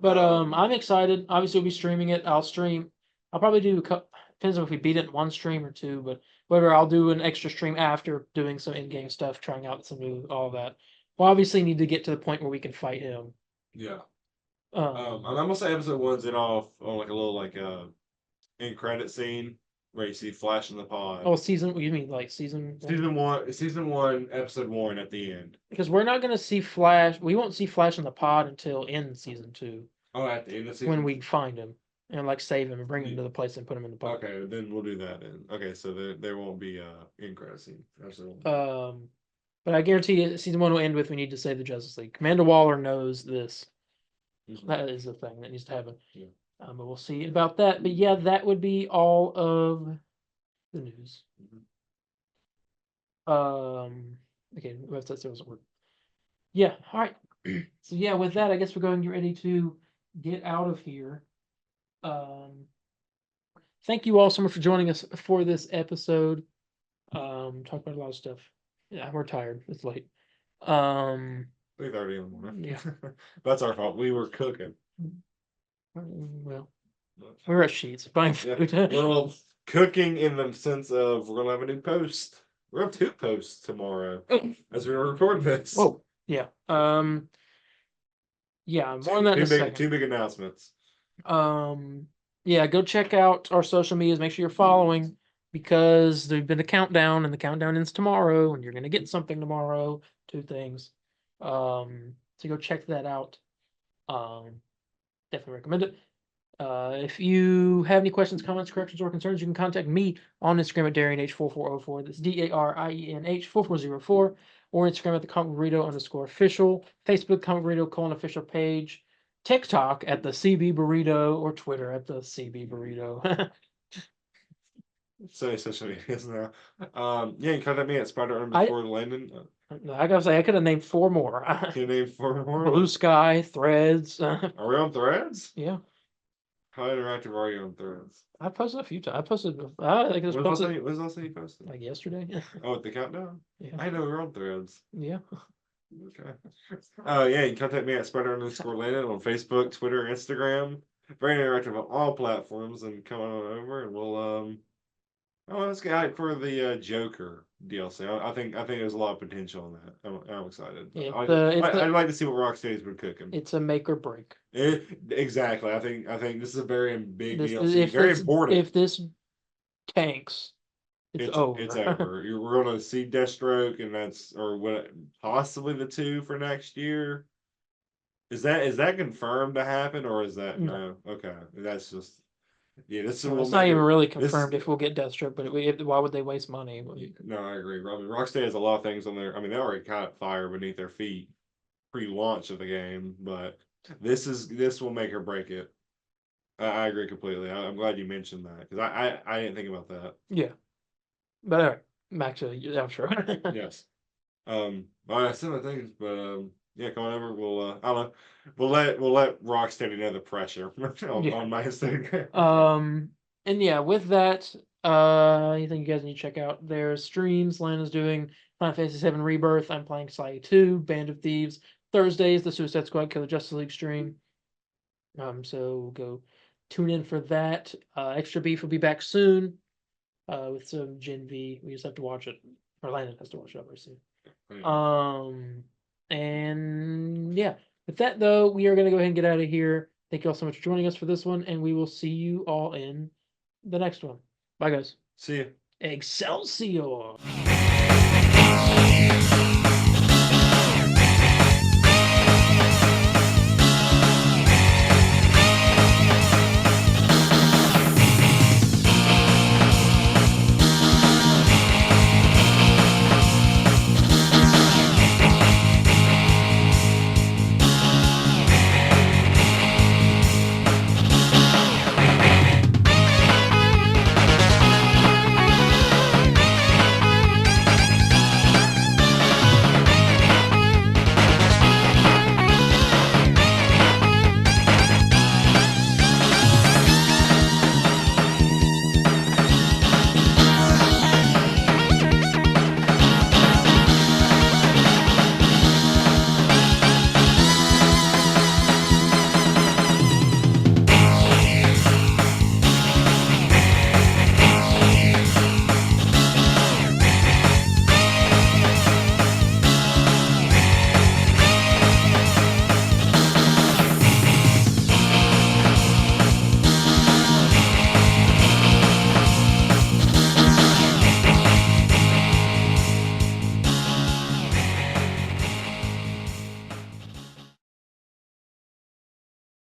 But I'm excited. Obviously, we'll be streaming it. I'll stream. I'll probably do depends on if we beat it in one stream or two, but whatever. I'll do an extra stream after doing some in-game stuff, trying out some new all that. We'll obviously need to get to the point where we can fight him. Yeah. Um, I'm gonna say episode 1's it off on like a little end credit scene where you see Flash in the pod. oh, season? You mean like season? Season 1, episode 1 at the end. Because we're not gonna see Flash. We won't see Flash in the pod until in season 2 Oh, at the end of season. when we find him and like save him and bring him to the place and put him in the pod. Okay, then we'll do that then. Okay, so there won't be end credit scene. Absolutely. But I guarantee you, season 1 will end with we need to save the Justice League. Commander Waller knows this. Mhm. That is the thing that needs to happen. Yeah. But we'll see about that. But yeah, that would be all of the news. Okay, the website still doesn't work. Yeah, all right. So yeah, with that, I guess we're going to get ready to get out of here. Thank you all so much for joining us for this episode. Talked about a lot of stuff. Yeah, we're tired. It's late. 3:30 in the morning. Yeah. That's our fault. We were cooking. Well, we're at Sheets buying food. Well, cooking in the sense of we're gonna have a new post. We're gonna have 2 posts tomorrow as we record this. Oh, yeah. Yeah, more on that in a second. 2 big announcements. Yeah, go check out our social medias. Make sure you're following because there's been a countdown, and the countdown ends tomorrow, and you're gonna get something tomorrow. 2 things. So go check that out. Definitely recommend it. If you have any questions, comments, corrections, or concerns, you can contact me on Instagram at DarienH4404. That's DARIENH4404, or Instagram at the Comic Burrito _official, Facebook Comic Burrito official page, TikTok at the CB Burrito, or Twitter at the CB Burrito. So social medias now. Yeah, you can contact me at Spider_Landon. I gotta say, I could have named 4 more. Can you name 4 more? Blue Sky, Threads. Are we on Threads? Yeah, How interactive are you on Threads? I posted a few times. I posted. I think it was When's the last posted time when's the last time you posted? like yesterday. Oh, at the countdown? Yeah, I know we're on Threads. yeah. Okay. Yeah, you can contact me at Spider_Landon on Facebook, Twitter, Instagram. Very interactive on all platforms, and come on over and we'll let's get hyped for the Joker DLC. I think there's a lot of potential in that. I'm excited. I'd like to see what Rocksteady's been cooking. It's a make or break. Exactly. I think this is a very big This, DLC. Very important. If this tanks, it's over. It's over. We're gonna see Deathstroke, and possibly the 2 for next year. Is that confirmed to happen, or is that no? Okay, that's just this is. Well, it's not even really confirmed if we'll get Deathstroke, but why would they waste money? No, I agree. I mean, Rocksteady has a lot of things on there. I mean, they already caught fire beneath their feet pre-launch of the game, but this will make or break it. I agree completely. I'm glad you mentioned that because I didn't think about that. Yeah, but all right, back to the outro. Yes. I similar things, but yeah, come on over. We'll I don't know. We'll let Rocksteady know the pressure on my Instagram. And yeah, with that, anything you guys need to check out their streams. Lana's doing Final Fantasy VII Rebirth. I'm playing Sly 2, Band of Thieves. Thursdays, the Suicide Squad Killer Justice League stream. So go tune in for that. Extra Beef will be back soon with some Gen V. We just have to watch it. Or Landon has to watch it over soon. And yeah, with that though, we are going to go ahead and get out of here. Thank you all so much for joining us for this one, and we will see you all in the next one. Bye, guys. See you. Excelsior!